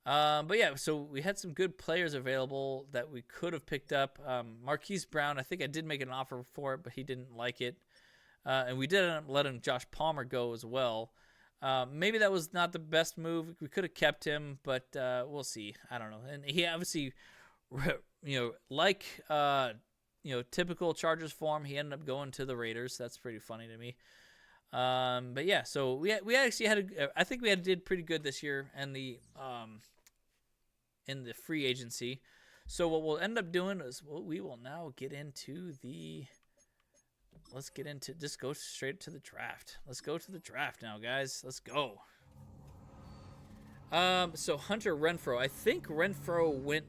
A: but yeah, so we had some good players available that we could have picked up. Marquise Brown, I think I did make an offer for it, but he didn't like it, and we did end up letting Josh Palmer go as well. Maybe that was not the best move. We could have kept him, but we'll see. I don't know. And he obviously, typical Chargers form, he ended up going to the Raiders. That's pretty funny to me. But yeah, so we actually I think we did pretty good this year in the free agency. So what we'll end up doing is we will now get into just go straight to the draft. Let's go to the draft now, guys. Let's go. So Hunter Renfrow. I think Renfrow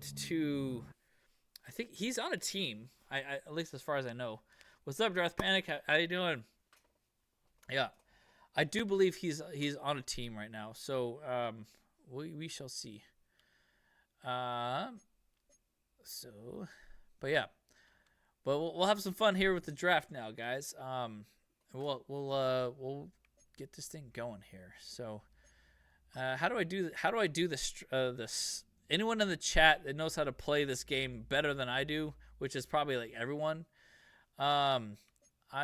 A: I think he's on a team. I at least as far as I know. What's up, Draft Panic? How you doing? Yeah. I do believe he's on a team right now. So we shall see. But yeah. But we'll have some fun here with the draft now, guys. We'll get this thing going here. So, how do I do this? Anyone in the chat that knows how to play this game better than I do, which is probably like everyone, I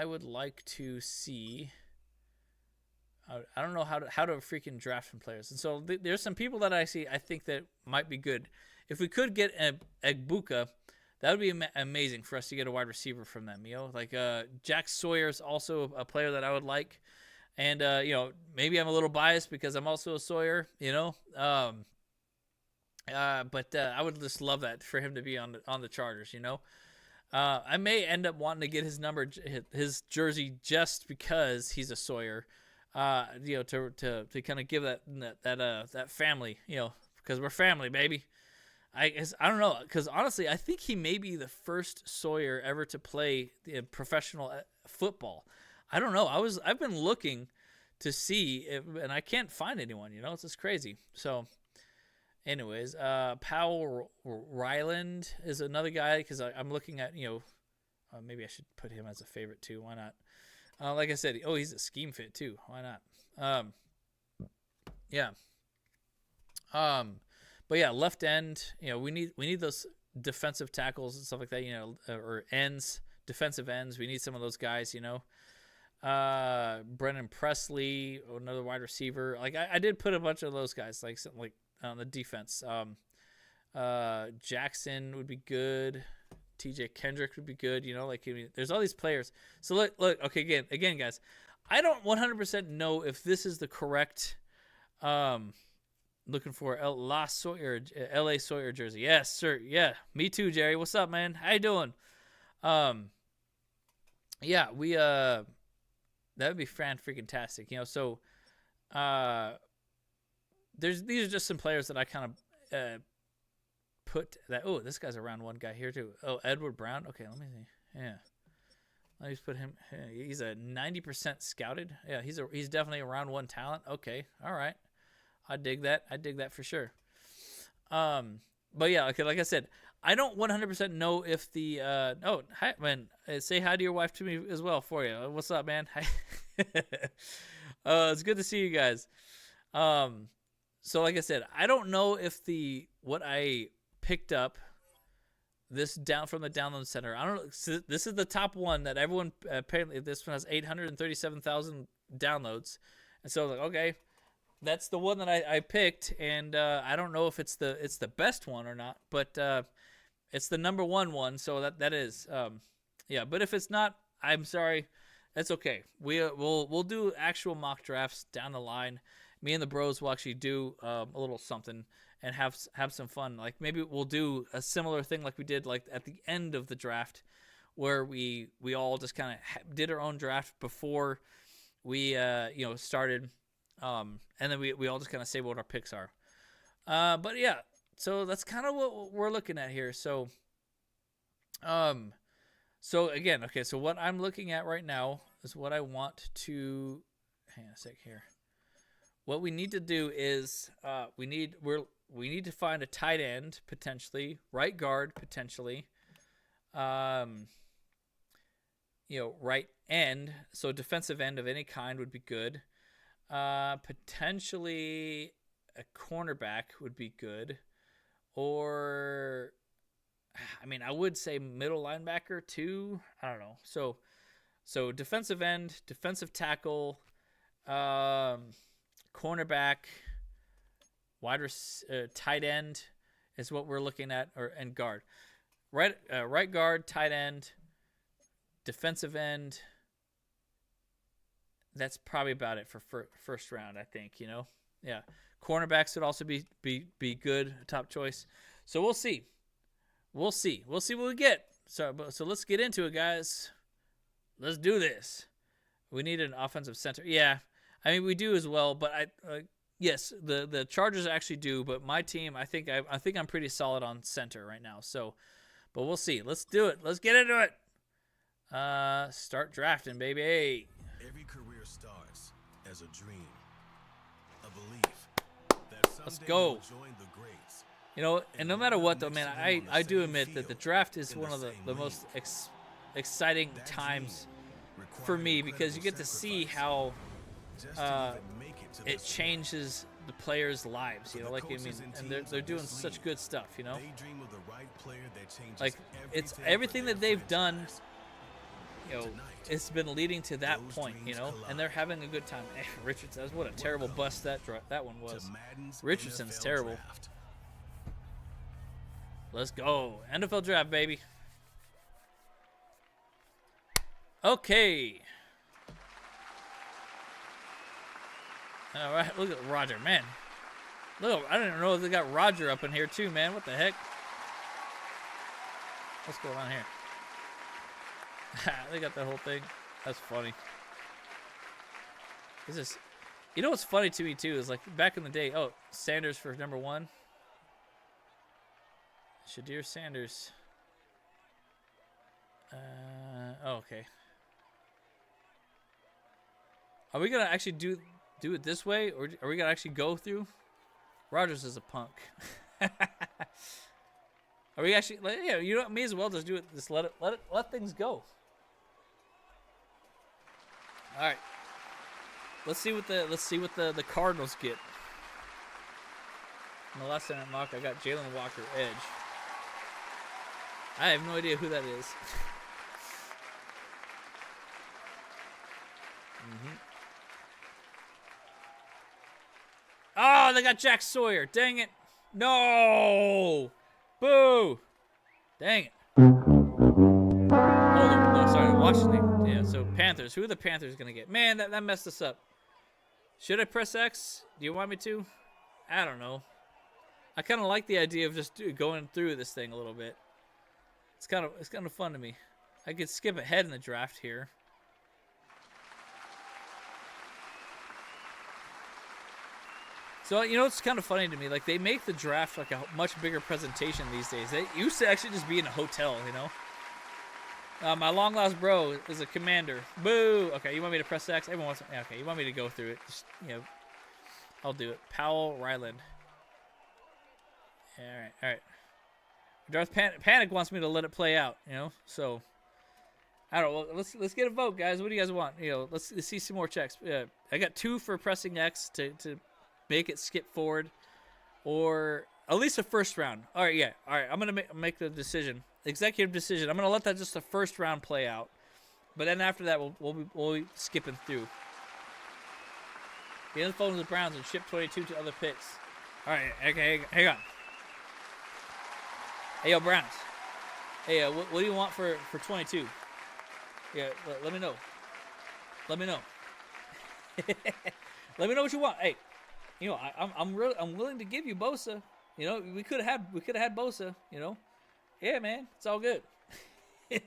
A: would like to see. I don't know how to freaking draft some players, and so there's some people that I think that might be good. If we could get Egbuka, that would be amazing for us to get a wide receiver from them. Like Jack Sawyer is also a player that I would like, and maybe I'm a little biased because I'm also a Sawyer. But I would just love that for him to be on the Chargers. I may end up wanting to get his jersey just because he's a Sawyer. To kind of give that family, because we're family, baby. I don't know, because honestly, I think he may be the first Sawyer ever to play professional football. I don't know. I've been looking to see and I can't find anyone. It's just crazy. So, anyways, Powell Ryland is another guy because I'm looking at maybe I should put him as a favorite too. Why not? Like I said, he's a scheme fit too. Why not? Yeah. But yeah, left end, we need those defensive tackles and stuff like that, or ends, defensive ends. We need some of those guys, Brennan Presley, another wide receiver. Like I did put a bunch of those guys, like on the defense. Jackson would be good. TJ Kendrick would be good. There's all these players. So look. Okay, again, guys, I don't 100% know if this is the correct. Looking for LA Sawyer jersey. Yes, sir. Yeah, me too, Jerry. What's up, man? How you doing? Yeah, we that would be freaking-tastic. So these are just some players that I kind of put that. Oh, this guy's a round one guy here too. Oh, Edward Brown. Okay, let me see. Yeah, let me just put him. He's a 90% scouted. Yeah, he's definitely a round one talent. Okay, all right. I dig that for sure. But yeah, okay, like I said, I don't 100% know if the hi, man, say hi to your wife to me as well for you. What's up, man? It's good to see you guys. So like I said, I don't know if what I picked up this down from the download center. I don't know. So this is the top one that everyone apparently. This one has 837,000 downloads, and so I was like, okay, that's the one that I picked, and I don't know if it's the best one or not, but it's the number one. So that is yeah. But if it's not, I'm sorry. That's okay. We'll do actual mock drafts down the line. Me and the bros will actually do a little something and have some fun. Like maybe we'll do a similar thing like we did like at the end of the draft, where we all just kind of did our own draft before we started, and then we all just kind of say what our picks are. But yeah, so that's kind of what we're looking at here. So again, okay, so what I'm looking at right now is what I want to hang on a sec here. What we need to do is we need to find a tight end potentially, right guard potentially, right end. So defensive end of any kind would be good. Potentially a cornerback would be good, or I mean I would say middle linebacker too. I don't know. So defensive end, defensive tackle, cornerback, tight end is what we're looking at, and guard. Right guard, tight end, defensive end. That's probably about it for first round, I think, Yeah. Cornerbacks would also be good, top choice. So we'll see. We'll see what we get. So let's get into it, guys. Let's do this. We need an offensive center. Yeah. I mean, we do as well, but yes, the Chargers actually do, but my team, I think I'm pretty solid on center right now. So, but we'll see. Let's do it. Let's get into it. Start drafting, baby.
F: Every career starts as a dream, a belief that someday
A: Let's go.
F: you'll join the greats.
A: And no matter what, though, man, I do admit that the draft is one of the most exciting times for me, because you get to see how it changes the players' lives, and they're doing such good stuff, like it's everything that they've done, it's been leading to that point, and they're having a good time. Richardson, what a terrible bust that one was. Richardson's terrible. Let's go. NFL draft, baby. Okay. All right, look at Roger, man. Look, I didn't know they got Roger up in here too, man. What the heck? What's going on here? They got that whole thing. That's funny. This is, what's funny to me too is like back in the day. Oh, Sanders for number 1. Shadir Sanders. Okay. Are we gonna actually do it this way, or are we gonna actually go through? Rogers is a punk. Are we actually? Yeah, may as well just do it. Just let things go. All right. Let's see what the Cardinals get. In the last time I mock, I got Jalen Walker edge. I have no idea who that is. Oh, they got Jack Sawyer. Dang it. No. Boo. Dang it. Oh, no, sorry. Washington. Yeah, so Panthers. Who are the Panthers going to get? Man, that messed us up. Should I press X? Do you want me to? I don't know. I kind of like the idea of just going through this thing a little bit. It's kind of fun to me. I could skip ahead in the draft here. So, it's kind of funny to me. Like, they make the draft like a much bigger presentation these days. They used to actually just be in a hotel, My long lost bro is a commander. Boo! Okay, you want me to press X? Everyone wants. Okay, you want me to go through it? Just, I'll do it. Powell Ryland. All right. Darth Panic wants me to let it play out, So, I don't know. Let's get a vote, guys. What do you guys want? Let's see some more checks. I got 2 for pressing X to make it skip forward, or at least a first round. All right, yeah. All right, I'm gonna make the decision. executive decision. I'm gonna let that just the first round play out, but then after that we'll be skipping through. Get on the phone with the Browns and ship 22 to other picks. All right, okay, hang on. Hey, yo, Browns. Hey, what do you want for 22? Yeah, let me know. Let me know. Let me know what you want. Hey, you know, I'm willing to give you Bosa. You know, we could have had Bosa. You know, yeah, man, it's all good.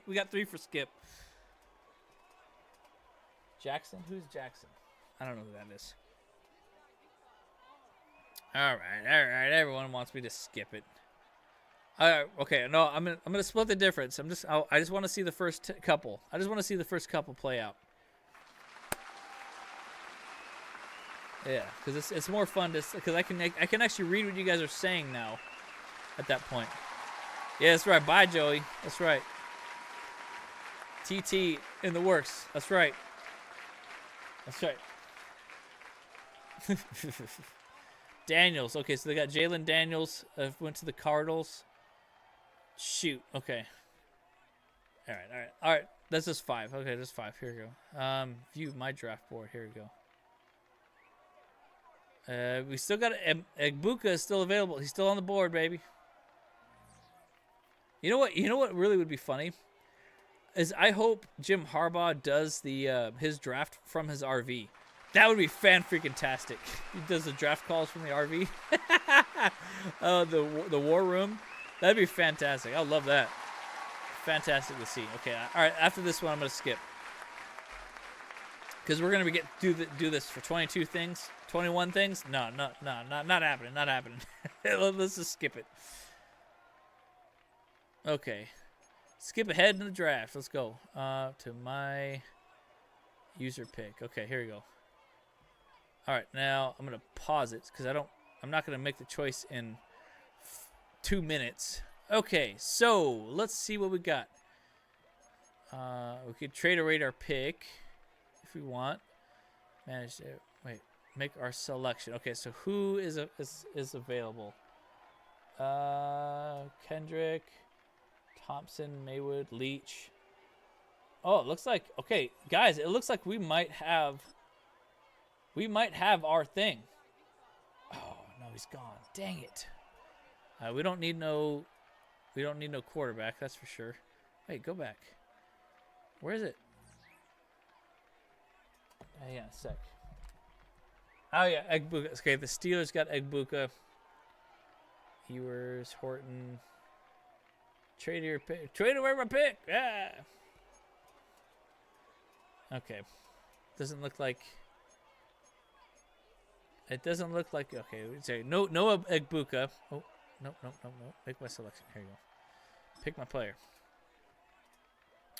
A: We got 3 for Skip. Jackson, who's Jackson? I don't know who that is. All right. Everyone wants me to skip it. All right, okay. No, I'm gonna split the difference. I just want to see the first couple. I just want to see the first couple play out. Yeah, because it's more fun because I can actually read what you guys are saying now. At that point. Yeah, that's right. Bye, Joey. That's right. TT in the works. That's right. That's right. Daniels. Okay, so they got Jalen Daniels. Went to the Cardinals. Shoot. Okay. All right. That's just 5. Okay, that's 5. Here we go. View my draft board. Here we go. We still got Egbuka is still available. He's still on the board, baby. You know what? You know what really would be funny is I hope Jim Harbaugh does the his draft from his RV. That would be fan-freaking-tastic. He does the draft calls from the RV. The war room. That'd be fantastic. I love that. Fantastic to see. Okay, all right. After this one, I'm gonna skip because we're gonna do this for 22 things, 21 things. No, not happening. Not happening. Let's just skip it. Okay, skip ahead in the draft. Let's go to my user pick. Okay, here we go. All right, now I'm gonna pause it because I'm not gonna make the choice in 2 minutes. Okay, so let's see what we got. We could trade away our pick if we want. Manage to make our selection. Okay, so who is available? Kendrick, Thompson, Maywood, Leach. Oh, it looks like okay, guys. It looks like we might have our thing. Oh no, he's gone. Dang it. We don't need no quarterback, that's for sure. Wait, go back. Where is it? Hang on a sec. Oh yeah, Egbuka. Okay, the Steelers got Egbuka. Ewers, Horton. Trade your pick. Trade away my pick. Yeah. Okay. Doesn't look like. It doesn't look like. Okay, say no Egbuka. Oh. No. Make my selection. Here you go. Pick my player.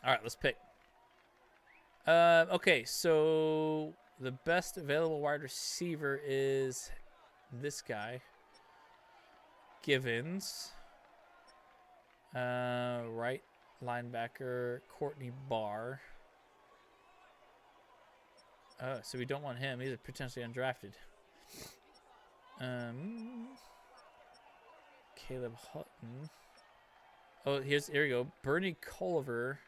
A: All right, let's pick. Okay, so the best available wide receiver is this guy. Givens. Right linebacker, Courtney Barr. Oh, so we don't want him. He's potentially undrafted. Caleb Hutton. Oh, here we go. Bernie Culver.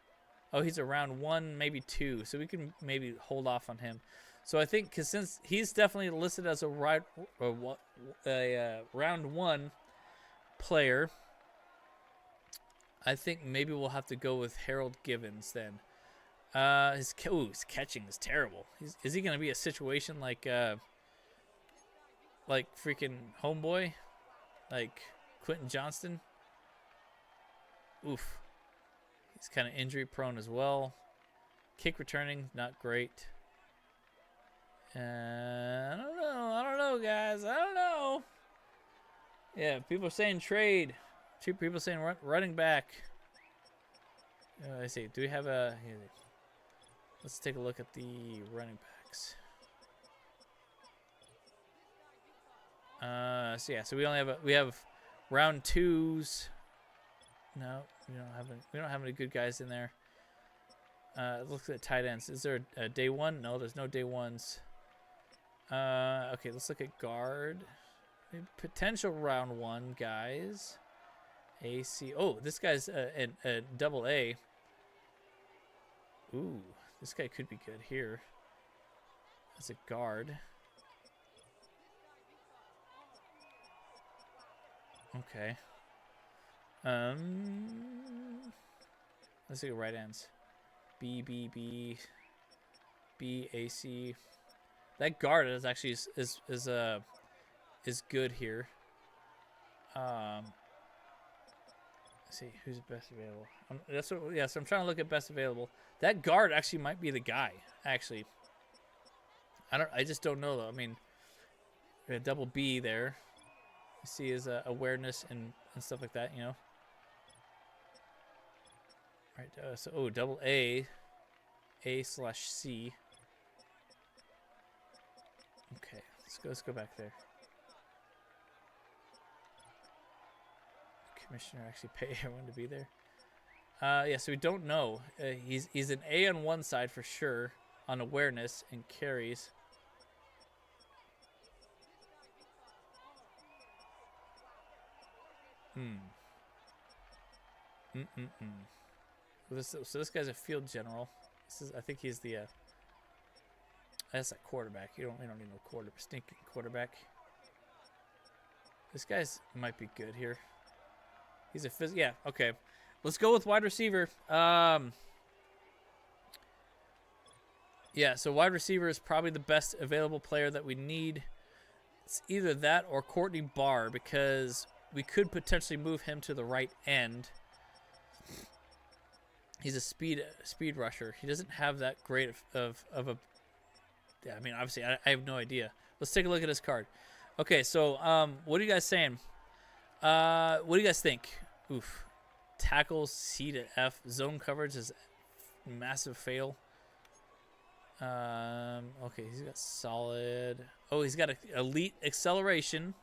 A: Oh, he's a round 1, maybe 2. So we can maybe hold off on him. So I think because since he's definitely listed as a round 1 player, I think maybe we'll have to go with Harold Givens then. His catching is terrible. Is he going to be a situation like freaking homeboy? Like Quentin Johnston? Oof. He's kind of injury prone as well. Kick returning, not great. I don't know, guys. I don't know. Yeah, people are saying trade. People are saying running back. Let's see. Do we have a? Here, let's take a look at the running backs. So yeah, so we only have round 2s. No, we don't have any good guys in there. Look at tight ends. Is there a day 1? No, there's no day 1s. Okay, let's look at guard. Maybe potential round 1 guys. AC. Oh, this guy's a double A. Ooh, this guy could be good here as a guard. Okay. Let's see right ends. B B B B A C. That guard is actually is good here. Let's see who's best available. That's what. Yeah, so I'm trying to look at best available. That guard actually might be the guy. Actually, I just don't know though. I mean, we had double B there. You see his awareness and stuff like that. You know. All right. So double A slash C. Okay. Let's go back there. Commissioner actually pay everyone to be there. Yeah, so we don't know. He's an A on one side for sure on awareness and carries. So this guy's a field general. I think he's the. That's a quarterback. We don't need no stinking quarterback. This guy's might be good here. He's a yeah, okay. Let's go with wide receiver. Yeah, so wide receiver is probably the best available player that we need. It's either that or Courtney Barr because we could potentially move him to the right end. He's a speed rusher. He doesn't have that great of a. Yeah, I mean, obviously, I have no idea. Let's take a look at his card. Okay, so what are you guys saying? What do you guys think? Oof. Tackles C to F. Zone coverage is a massive fail. Okay, he's got solid. Oh, he's got elite acceleration.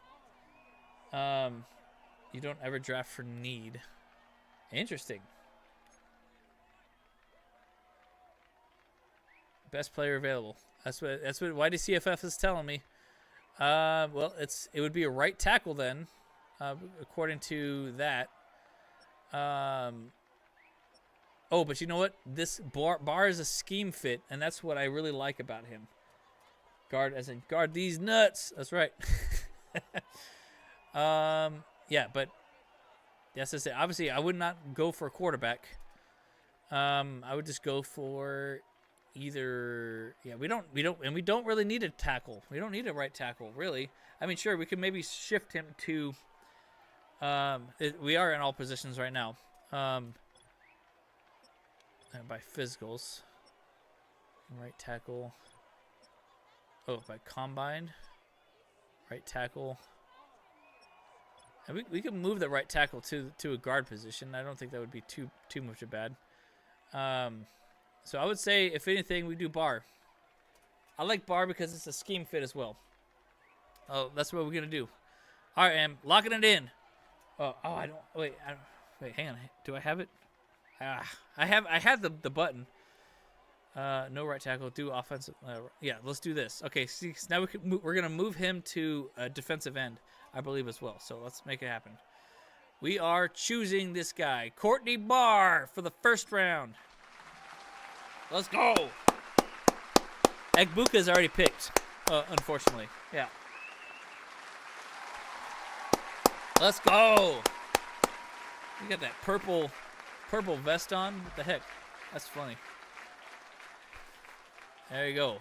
A: You don't ever draft for need. Interesting. Best player available. That's what YDCFF is telling me. Well, it would be a right tackle then, according to that. Oh, but you know what? This bar is a scheme fit, and that's what I really like about him. Guard, as in guard these nuts. That's right. Yeah, but yes, I say obviously I would not go for a quarterback. I would just go for either. Yeah, we don't really need a tackle. We don't need a right tackle, really. I mean, sure, we can maybe shift him to. We are in all positions right now. By physicals, right tackle. Oh, by combine, right tackle. And we can move the right tackle to a guard position. I don't think that would be too much of bad. So I would say, if anything, we do Barr. I like Barr because it's a scheme fit as well. Oh, that's what we're gonna do. All right, Am, locking it in. Oh, I don't. Wait, hang on. Do I have it? I had the button. No right tackle. Do offensive. Yeah, let's do this. Okay, see, so now we're gonna move him to a defensive end, I believe, as well. So let's make it happen. We are choosing this guy, Courtney Barr, for the first round. Let's go. Egbuka's already picked, unfortunately. Yeah. Let's go. You got that purple vest on. What the heck? That's funny. There you go.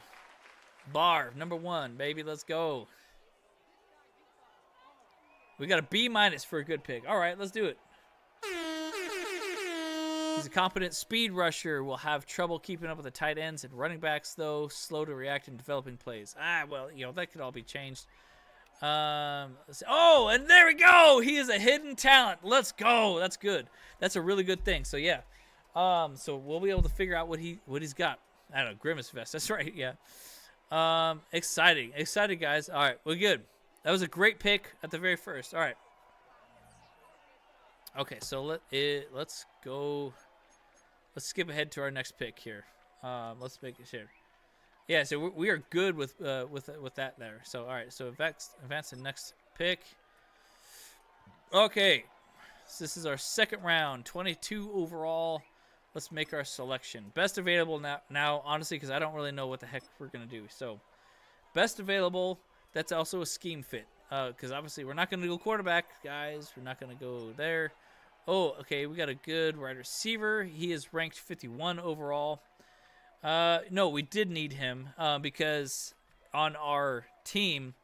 A: Barr, number 1, baby. Let's go. We got a B- for a good pick. All right, let's do it. He's a competent speed rusher. Will have trouble keeping up with the tight ends and running backs, though. Slow to react in developing plays. Well, that could all be changed. Oh, and there we go. He is a hidden talent. Let's go. That's good. That's a really good thing. So yeah. So we'll be able to figure out what he's got. I don't know, Grimace vest. That's right. Yeah. Exciting, guys. All right, we're good. That was a great pick at the very first. All right. Okay, so let's go. Let's skip ahead to our next pick here. Let's make it here. Yeah, so we are good with that there. So all right, so advance the next pick. Okay, So this is our second round, 22 overall. Let's make our selection. Best available now honestly, because I don't really know what the heck we're going to do. So, best available, that's also a scheme fit. Because obviously we're not going to go quarterback, guys. We're not going to go there. Oh, okay, we got a good wide receiver. He is ranked 51 overall. No, we did need him because on our team,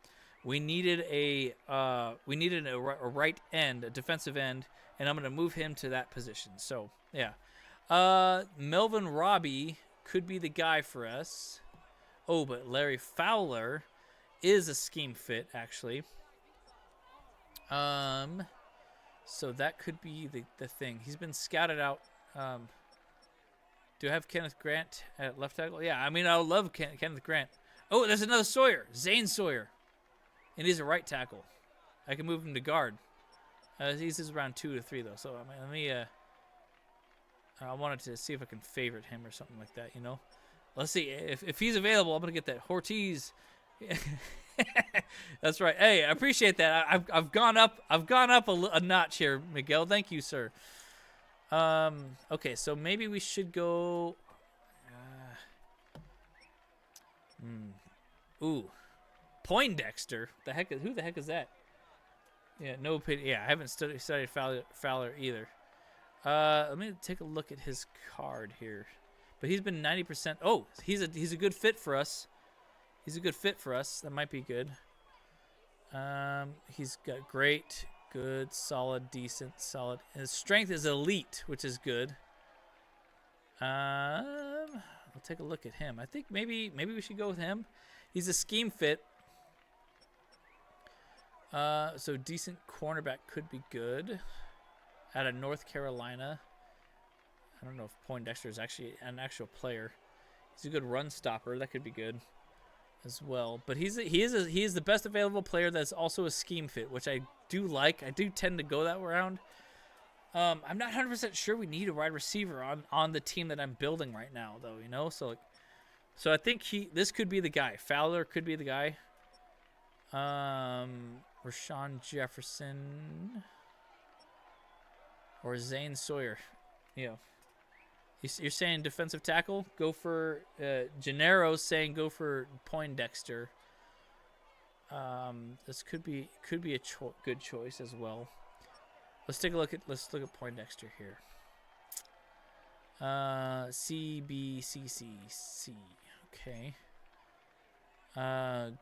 A: we needed a right end, a defensive end, and I'm going to move him to that position. So, yeah. Melvin Robbie could be the guy for us. Oh, but Larry Fowler is a scheme fit, actually. So that could be the thing. He's been scouted out. Do I have Kenneth Grant at left tackle? Yeah, I mean, I love Kenneth Grant. Oh, there's another Sawyer. Zane Sawyer. And he's a right tackle. I can move him to guard. He's around 2 to 3, though. So, I mean, let me... I wanted to see if I can favorite him or something like that, you know? Let's see. If he's available, I'm going to get that Hortiz. That's right. Hey, I appreciate that. I've gone up a notch here, Miguel. Thank you, sir. Okay, so maybe we should go. Ooh, Poindexter. Who the heck is that? Yeah, no opinion. Yeah, I haven't studied Fowler either. Let me take a look at his card here. But he's been 90%. Oh, he's a good fit for us. He's a good fit for us. That might be good. He's got great, good, solid, decent, solid. His strength is elite, which is good. I'll take a look at him. I think maybe we should go with him. He's a scheme fit. So decent cornerback could be good. Out of North Carolina. I don't know if Poindexter is actually an actual player. He's a good run stopper. That could be good as well. But he is the best available player that's also a scheme fit, which I do like. I do tend to go that round. I'm not 100% sure we need a wide receiver on the team that I'm building right now, though. You know, so I think this could be the guy. Fowler could be the guy. Rashawn Jefferson or Zane Sawyer. Yeah. You're saying defensive tackle? Go for Gennaro's saying go for Poindexter. This could be a good choice as well. Let's look at Poindexter here. CBCCC. Okay.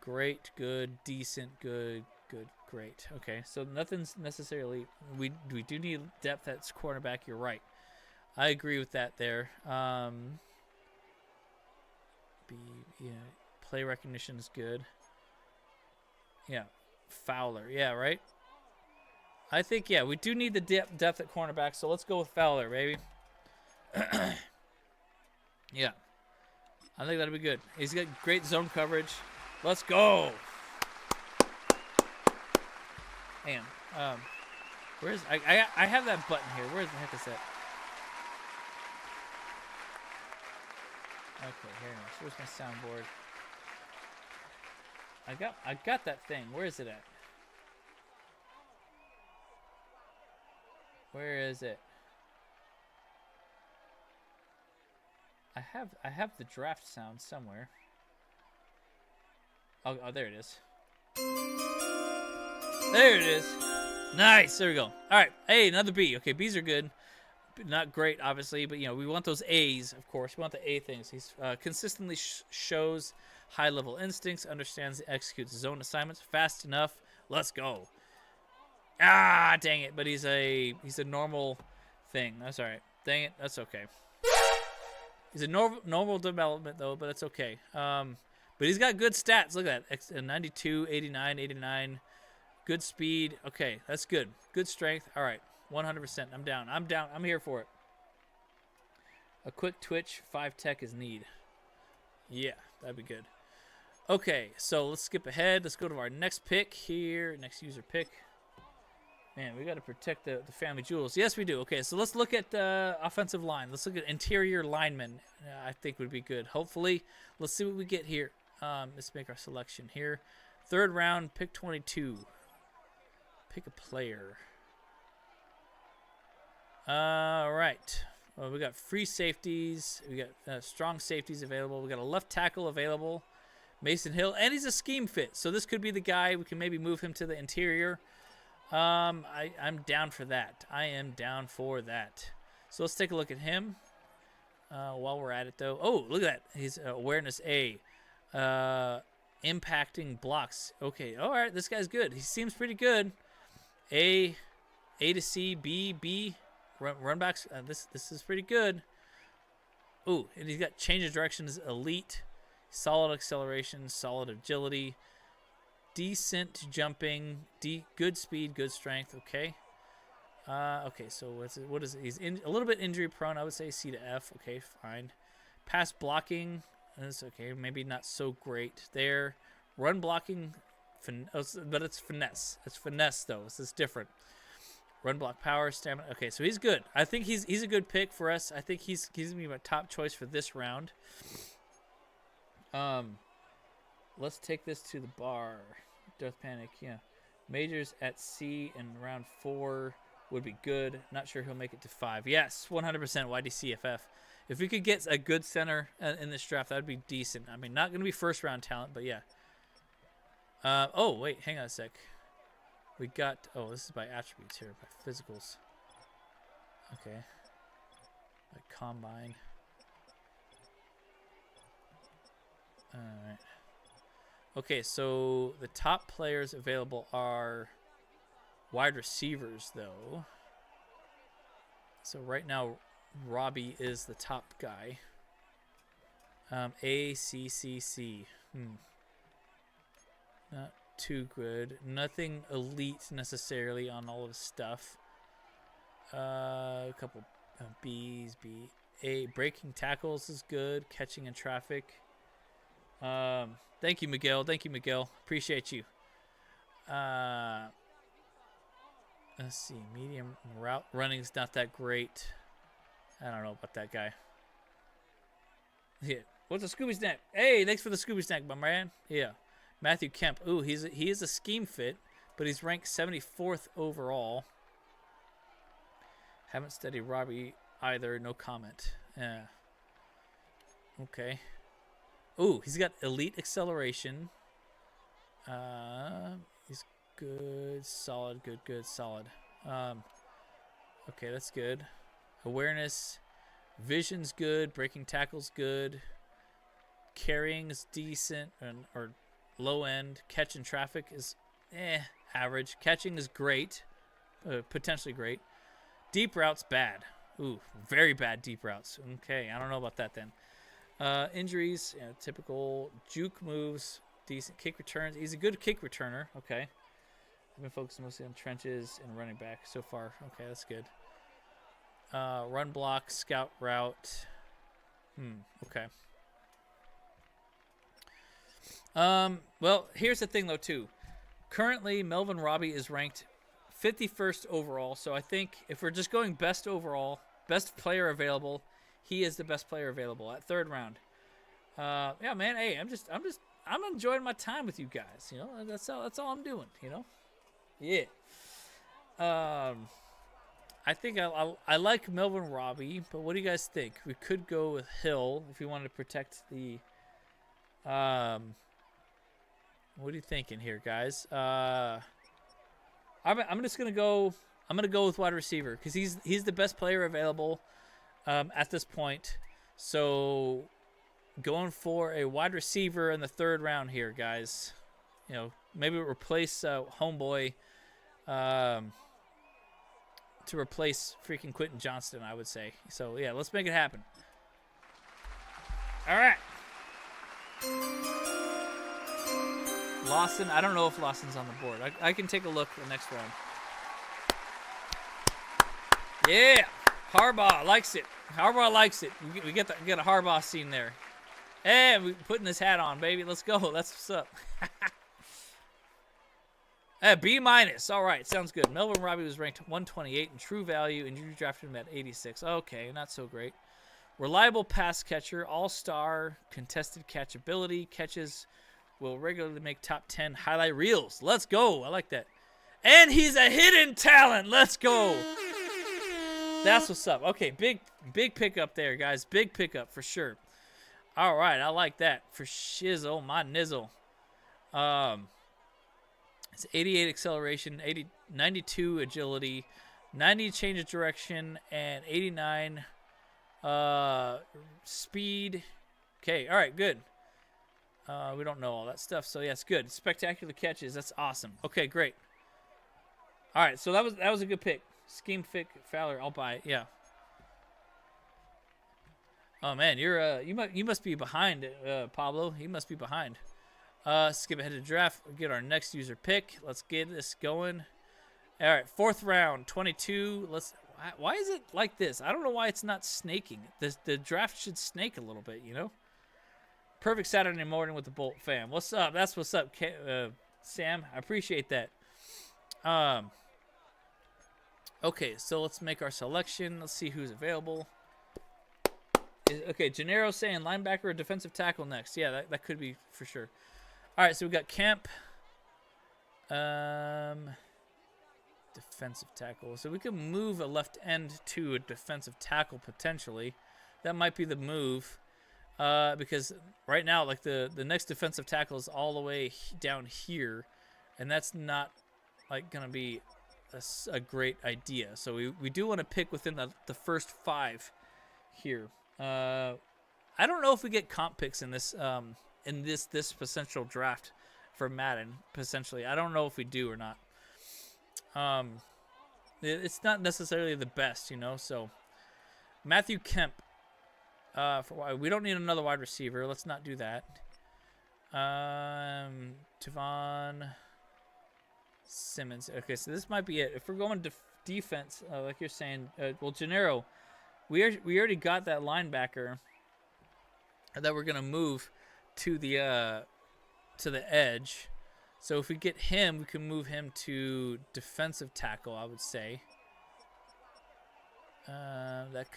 A: Great, good, decent, good, great. Okay, so nothing's necessarily. We do need depth at cornerback. You're right. I agree with that there. Play recognition is good. Yeah, Fowler. Yeah, right. I think we do need the depth at cornerback. So let's go with Fowler, baby. Yeah, I think that'll be good. He's got great zone coverage. Let's go. Man, where's I have that button here. Where the heck is that? Okay, here it is. Where's my soundboard? I got that thing. Where is it at? Where is it? I have the draft sound somewhere. Oh, there it is. There it is. Nice. There we go. All right. Hey, another B. Okay, B's are good. Not great, obviously, but we want those A's, of course. We want the A things. He's consistently shows high-level instincts, understands and executes zone assignments fast enough. Let's go. Ah, dang it! But he's a normal thing. That's all right. Dang it. That's okay. He's a normal development though, but it's okay. But he's got good stats. Look at that. 92, 89, 89. Good speed. Okay, that's good. Good strength. All right. 100%. I'm down. I'm here for it. A quick twitch, 5 tech is need. Yeah, that'd be good. Okay, so let's skip ahead. Let's go to our next pick here. Next user pick. Man, we got to protect the family jewels. Yes, we do. Okay, so let's look at offensive line. Let's look at interior linemen. I think would be good. Hopefully, let's see what we get here. Let's make our selection here. 3rd round, pick 22. Pick a player. All right. Well, we got free safeties. We got strong safeties available. We got a left tackle available, Mason Hill, and he's a scheme fit. So this could be the guy. We can maybe move him to the interior. I'm down for that. I am down for that. So let's take a look at him while we're at it, though. Oh, look at that. He's awareness A. Impacting blocks. Okay, all right. This guy's good. He seems pretty good. A to C, B. Run backs. This is pretty good. Ooh, and he's got change of directions, elite, solid acceleration, solid agility, decent jumping, good speed, good strength. Okay. Okay. So what is it? He's a little bit injury prone. I would say C to F. Okay, fine. Pass blocking. That's okay. Maybe not so great there. Run blocking, but it's finesse. It's finesse though. This is different. Run block power, stamina. Okay, so he's good. I think he's a good pick for us. I think he's gonna be my top choice for this round. Let's take this to the bar. Death Panic, yeah. Majors at C in round 4 would be good. Not sure he'll make it to 5. Yes, 100% YDCFF. If we could get a good center in this draft, that would be decent. I mean, not gonna be first round talent, but yeah. Oh wait, hang on a sec. We got, oh, this is by attributes here, by physicals. Okay. By combine. Alright. Okay, so the top players available are wide receivers, though. So right now, Robbie is the top guy. A, C, C, C. Not too good. Nothing elite necessarily on all of his stuff. A couple B's. B. A. Breaking tackles is good. Catching in traffic. Thank you, Miguel. Thank you, Miguel. Appreciate you. Let's see. Medium route running's not that great. I don't know about that guy. Yeah. What's a Scooby Snack? Hey, thanks for the Scooby Snack, my man. Yeah. Matthew Kemp. Ooh, he is a scheme fit, but he's ranked 74th overall. Haven't studied Robbie either. No comment. Yeah. Okay. Ooh, he's got elite acceleration. He's good, solid, good, solid. Okay, that's good. Awareness, vision's good. Breaking tackle's good. Carrying is decent, or low end. Catching traffic is average. Catching is great, potentially great. Deep routes bad. Ooh, very bad deep routes. Okay, I don't know about that then. Injuries, typical. Juke moves, decent. Kick returns. He's a good kick returner. Okay. I've been focusing mostly on trenches and running back so far. Okay, that's good. Run block, scout route. Okay. Well, here's the thing though too. Currently, Melvin Robbie is ranked 51st overall. So I think if we're just going best overall, best player available, he is the best player available at 3rd round. Yeah, man. Hey, I'm enjoying my time with you guys. You know, that's all I'm doing. You know, yeah. I think I like Melvin Robbie, but what do you guys think? We could go with Hill if we wanted to protect the. What are you thinking here, guys? I'm just gonna go. I'm gonna go with wide receiver because he's the best player available at this point. So going for a wide receiver in the 3rd round here, guys. You know, maybe replace Homeboy to replace freaking Quentin Johnston, I would say. So yeah, let's make it happen. All right. Lawson, I don't know if Lawson's on the board. I can take a look the next round. Yeah, Harbaugh likes it. Harbaugh likes it. We get a Harbaugh scene there. Hey, we're putting this hat on, baby. Let's go. That's what's up. B-. All right, sounds good. Melvin Robbie was ranked 128 in true value, and you drafted him at 86. Okay, not so great. Reliable pass catcher, all-star, contested catchability, catches will regularly make top 10 highlight reels. Let's go. I like that. And he's a hidden talent. Let's go. That's what's up. Okay, big pickup there, guys. Big pickup for sure. All right, I like that for shizzle, my nizzle. It's 88 acceleration, 92 agility, 90 change of direction, and 89 speed. Okay, all right, good. We don't know all that stuff, so yeah, it's good. Spectacular catches, that's awesome. Okay, great. All right, so that was a good pick. Scheme Fick Fowler, I'll buy it. Yeah. Oh man, you must be behind, Pablo. You must be behind. Skip ahead to draft. We'll get our next user pick. Let's get this going. All right, 4th round, 22. Why is it like this? I don't know why it's not snaking. The draft should snake a little bit, you know. Perfect Saturday morning with the Bolt fam. What's up? That's what's up, Sam. I appreciate that. Okay, so let's make our selection. Let's see who's available. Okay, Gennaro saying linebacker or defensive tackle next. Yeah, that could be for sure. All right, so we got Camp. Defensive tackle. So we can move a left end to a defensive tackle potentially. That might be the move. Because right now, like the next defensive tackle is all the way down here, and that's not like gonna be a great idea. So we do want to pick within the first 5 here. I don't know if we get comp picks in this potential draft for Madden potentially. I don't know if we do or not. It's not necessarily the best, you know. So Matthew Kemp. We don't need another wide receiver. Let's not do that. Tavon Simmons. Okay, so this might be it. If we're going defense, like you're saying, well, Gennaro, we already got that linebacker that we're gonna move to the edge. So if we get him, we can move him to defensive tackle, I would say. That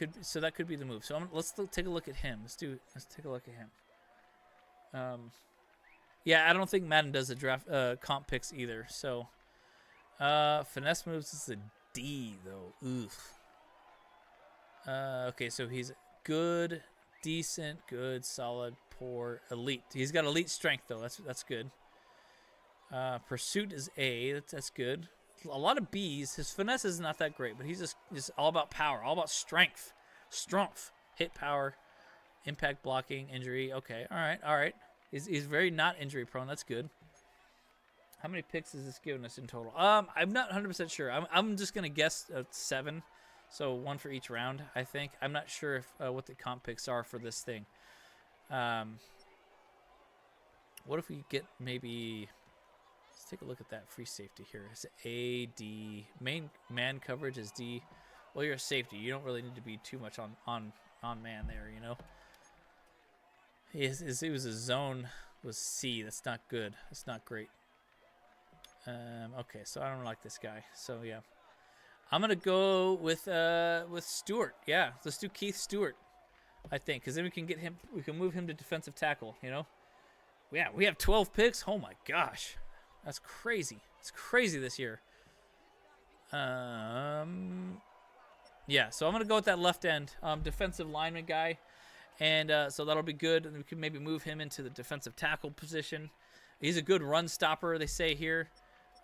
A: could be the move. So let's take a look at him. Let's take a look at him. Yeah, I don't think Madden does the draft comp picks either. So finesse moves is a D though. Oof. Okay, so he's good, decent, good, solid, poor, elite. He's got elite strength though. That's good. Pursuit is A. That's good. A lot of B's. His finesse is not that great, but he's just all about power, all about strength, hit power, impact blocking, injury. Okay, all right. He's very not injury prone. That's good. How many picks is this giving us in total? I'm not 100% sure. I'm just gonna guess 7, so 1 for each round. I think. I'm not sure if what the comp picks are for this thing. What if we get maybe? Let's take a look at that free safety here. It's A, D. Main man coverage is D. Well, you're a safety. You don't really need to be too much on man there, you know. It was a zone was C. That's not good. That's not great. Okay, so I don't like this guy. So yeah, I'm gonna go with Stewart. Yeah, let's do Keith Stewart. I think because then we can get him. We can move him to defensive tackle. You know. Yeah, we have 12 picks. Oh my gosh. That's crazy. It's crazy this year. Yeah, so I'm going to go with that left end defensive lineman guy. And so that'll be good. And we can maybe move him into the defensive tackle position. He's a good run stopper, they say here.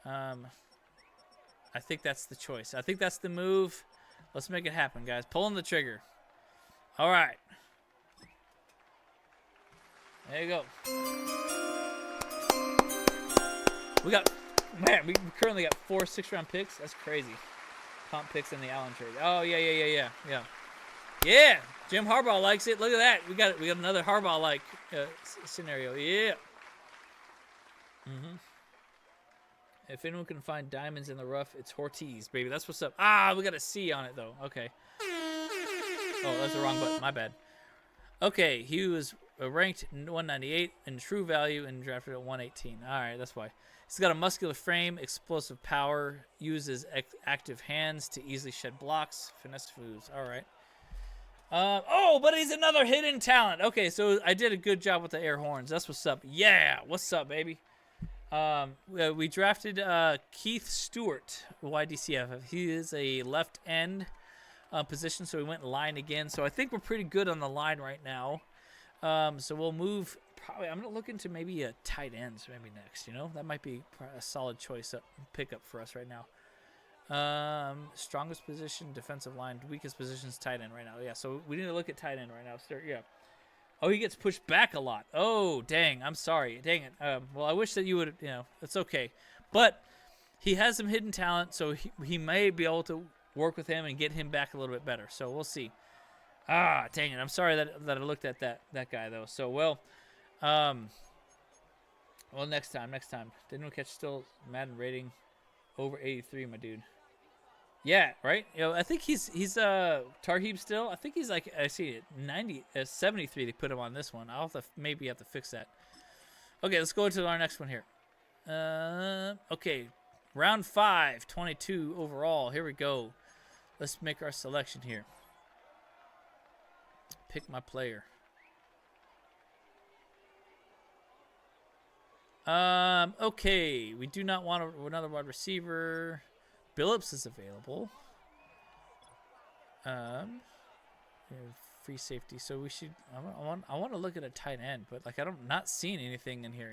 A: I think that's the choice. I think that's the move. Let's make it happen, guys. Pulling the trigger. All right. There you go. We currently got 4 6-round picks. That's crazy. Comp picks in the Allen trade. Oh yeah. Yeah, Jim Harbaugh likes it. Look at that. We got another Harbaugh-like scenario. Yeah. If anyone can find diamonds in the rough, it's Hortiz, baby. That's what's up. We got a C on it though. Okay. Oh, that's the wrong button. My bad. Okay, he was ranked 198 in true value and drafted at 118. All right, that's why. He's got a muscular frame, explosive power, uses active hands to easily shed blocks, finesse moves. All right. But he's another hidden talent. Okay, so I did a good job with the air horns. That's what's up. Yeah, what's up, baby? We drafted Keith Stewart, YDCF. He is a left end. position, so we went line again. So I think we're pretty good on the line right now. So we'll move. Probably, I'm gonna look into maybe a tight ends maybe next. You know, that might be a solid choice pickup for us right now. Strongest position, defensive line. Weakest position is tight end right now. Yeah, so we need to look at tight end right now. Yeah. Oh, he gets pushed back a lot. Oh, dang. I'm sorry. Dang it. Well, I wish that you would, it's okay. But he has some hidden talent, so he may be able to work with him and get him back a little bit better. So we'll see. Ah, dang it. I'm sorry that I looked at that guy, though. So, well, next time. Didn't we catch still Madden rating over 83, my dude? Yeah, right? I think he's Tarheeb still. I think he's like, I see it, 73 they put him on this one. I'll maybe have to fix that. Okay, let's go into our next one here. Okay, round 5, 22 overall. Here we go. Let's make our selection here. Pick my player. Okay, we do not want another wide receiver. Billups is available. Free safety. So we should. I want to look at a tight end, but like I'm not seeing anything in here.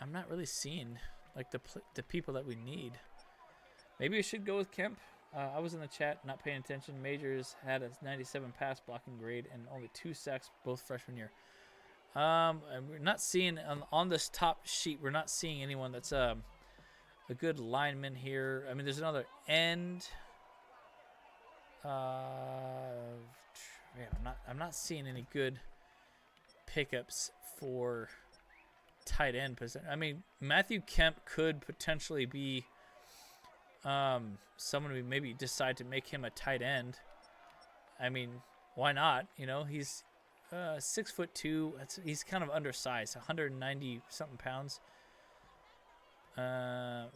A: I'm not really seeing like the people that we need. Maybe I should go with Kemp. I was in the chat, not paying attention. Majors had a 97 pass blocking grade and only 2 sacks both freshman year. And we're not seeing on this top sheet. We're not seeing anyone that's a good lineman here. I mean, there's another end. I'm not seeing any good pickups for tight end position. I mean, Matthew Kemp could potentially be someone we maybe decide to make him a tight end. I mean, why not? He's 6'2". He's kind of undersized, 190 something pounds. Oh,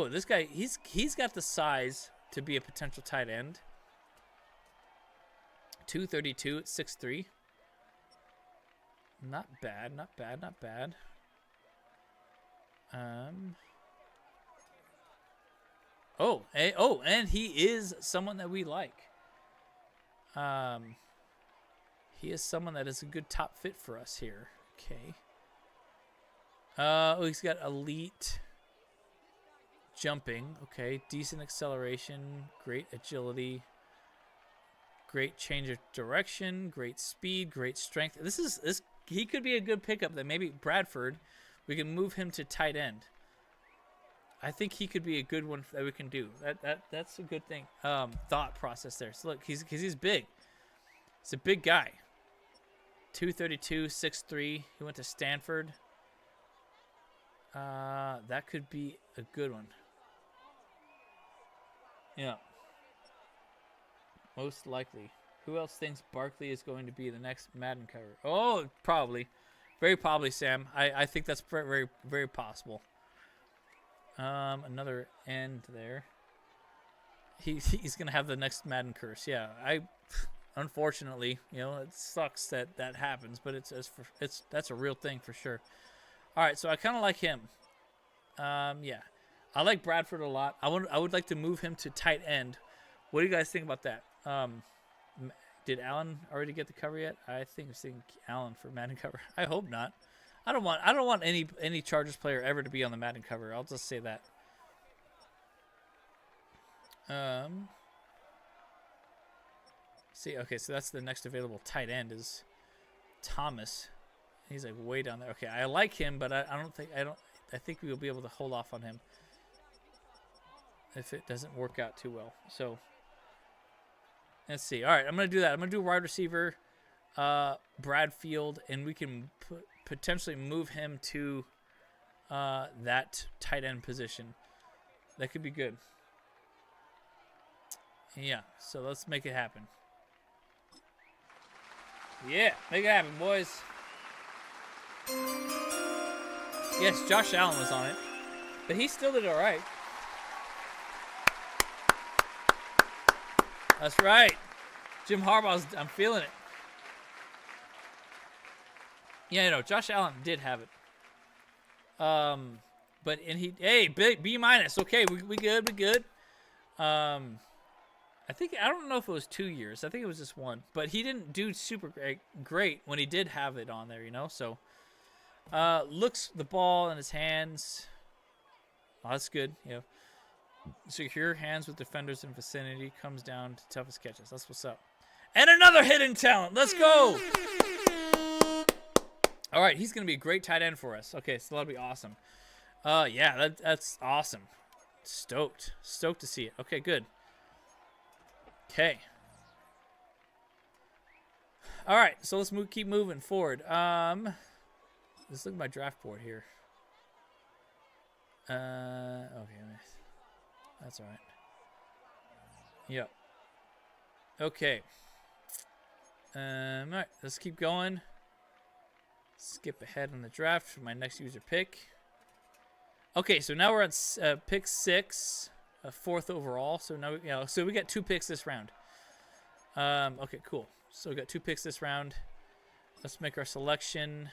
A: this guy, he's got the size to be a potential tight end. 232 at 6'3". Not bad. And he is someone that we like. He is someone that is a good top fit for us here. Okay. He's got elite jumping. Okay, decent acceleration, great agility, great change of direction, great speed, great strength. He could be a good pickup. That maybe Bradford, we can move him to tight end. I think he could be a good one that we can do. That's a good thing. Thought process there. So look, he's big. He's a big guy. 232, 6'3". He went to Stanford. That could be a good one. Yeah. Most likely. Who else thinks Barkley is going to be the next Madden cover? Oh, probably. Very probably, Sam. I think that's very, very possible. Another end there. He's gonna have the next Madden curse. Yeah, unfortunately, it sucks that happens, but that's a real thing for sure. All right, so I kind of like him. Yeah, I like Bradford a lot. I would like to move him to tight end. What do you guys think about that? Did Allen already get the cover yet? I think I'm seeing Allen for Madden cover. I hope not. I don't want any Chargers player ever to be on the Madden cover. I'll just say that. Okay, so that's the next available tight end is Thomas. He's like way down there. Okay, I like him, but I think we'll be able to hold off on him if it doesn't work out too well. So let's see. All right, I'm gonna do that. I'm gonna do wide receiver, Bradfield, and we can potentially move him to that tight end position. That could be good. Yeah, so let's make it happen. Yeah, make it happen, boys. Yes, Josh Allen was on it, but he still did all right. That's right. Jim Harbaugh's, I'm feeling it. Yeah, Josh Allen did have it. B minus. Okay, we good. I don't know if it was 2 years. I think it was just 1. But he didn't do super great when he did have it on there, you know. So, looks the ball in his hands. Oh, that's good. Yeah. Secure hands with defenders in vicinity. Comes down to toughest catches. That's what's up. And another hidden talent. Let's go. All right, he's gonna be a great tight end for us. Okay, so that'll be awesome. Yeah, that's awesome. Stoked to see it. Okay, good. Okay. All right, so let's keep moving forward. Let's look at my draft board here. Okay, that's all right. Yep. Okay. All right, let's keep going. Skip ahead on the draft for my next user pick. Okay, so now we're at pick 6, 4th overall. So now, so we got 2 picks this round. Okay, cool. So we got 2 picks this round. Let's make our selection.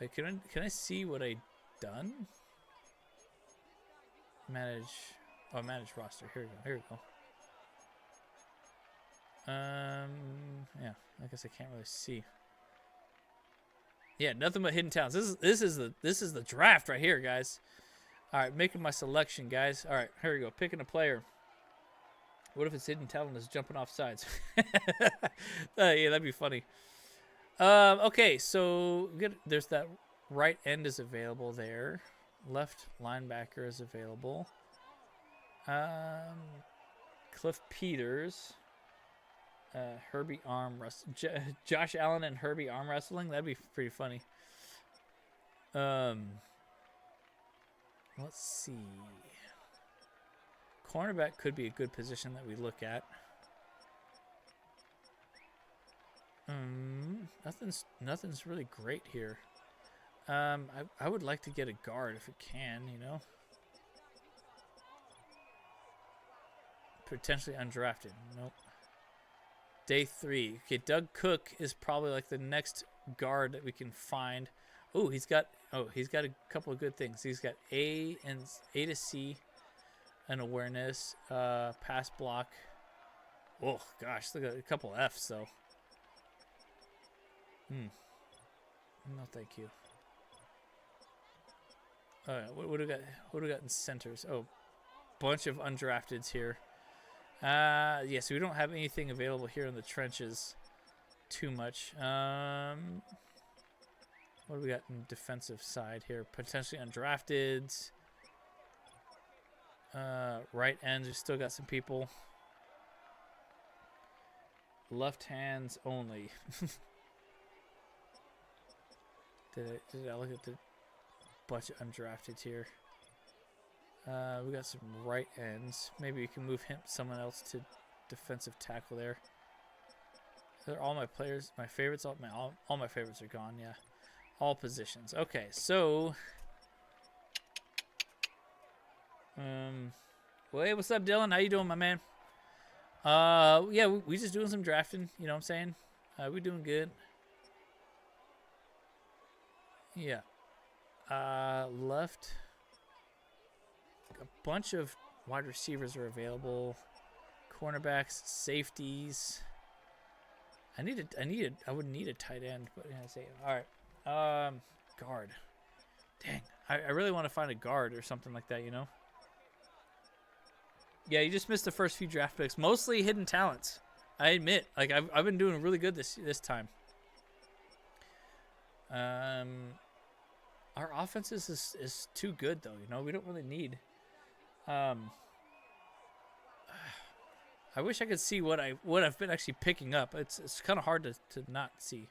A: Wait, can I see what I done? Manage roster. Here we go. Yeah, I guess I can't really see. Yeah, nothing but hidden talents. This is the draft right here, guys. All right, making my selection, guys. All right, here we go. Picking a player. What if it's hidden talent is jumping off sides? Yeah, that'd be funny. Okay, so there's that right end is available there. Left linebacker is available. Cliff Peters. Herbie arm wrestling. Josh Allen and Herbie arm wrestling. That'd be pretty funny. Let's see. Cornerback could be a good position that we look at. Nothing's really great here. I would like to get a guard if it can, you know. Potentially undrafted. Nope. Day 3. Okay, Doug Cook is probably like the next guard that we can find. Oh, he's got a couple of good things. He's got A to C, an awareness, pass block. Oh gosh, look at a couple of Fs though. No, thank you. What do we got? What do we got in centers? Oh, bunch of undrafteds here. Yeah, so we don't have anything available here in the trenches too much. What do we got in defensive side here? Potentially undrafteds. Right ends, we've still got some people. Left hands only. Did I look at the bunch of undrafteds here? We got some right ends. Maybe we can move someone else to defensive tackle there. They're all my players. My favorites. All my favorites are gone. Yeah, all positions. Okay, so. Well, hey, what's up, Dylan? How you doing, my man? Yeah, we just doing some drafting. You know what I'm saying? We doing good. Yeah. Left. A bunch of wide receivers are available. Cornerbacks, safeties. I would need a tight end, but I say, all right. Guard. Dang, I really want to find a guard or something like that, you know. Yeah, you just missed the first few draft picks. Mostly hidden talents. I admit, like I've been doing really good this time. Our offense is too good though, you know. We don't really need. I wish I could see what I've been actually picking up. It's kind of hard to not see.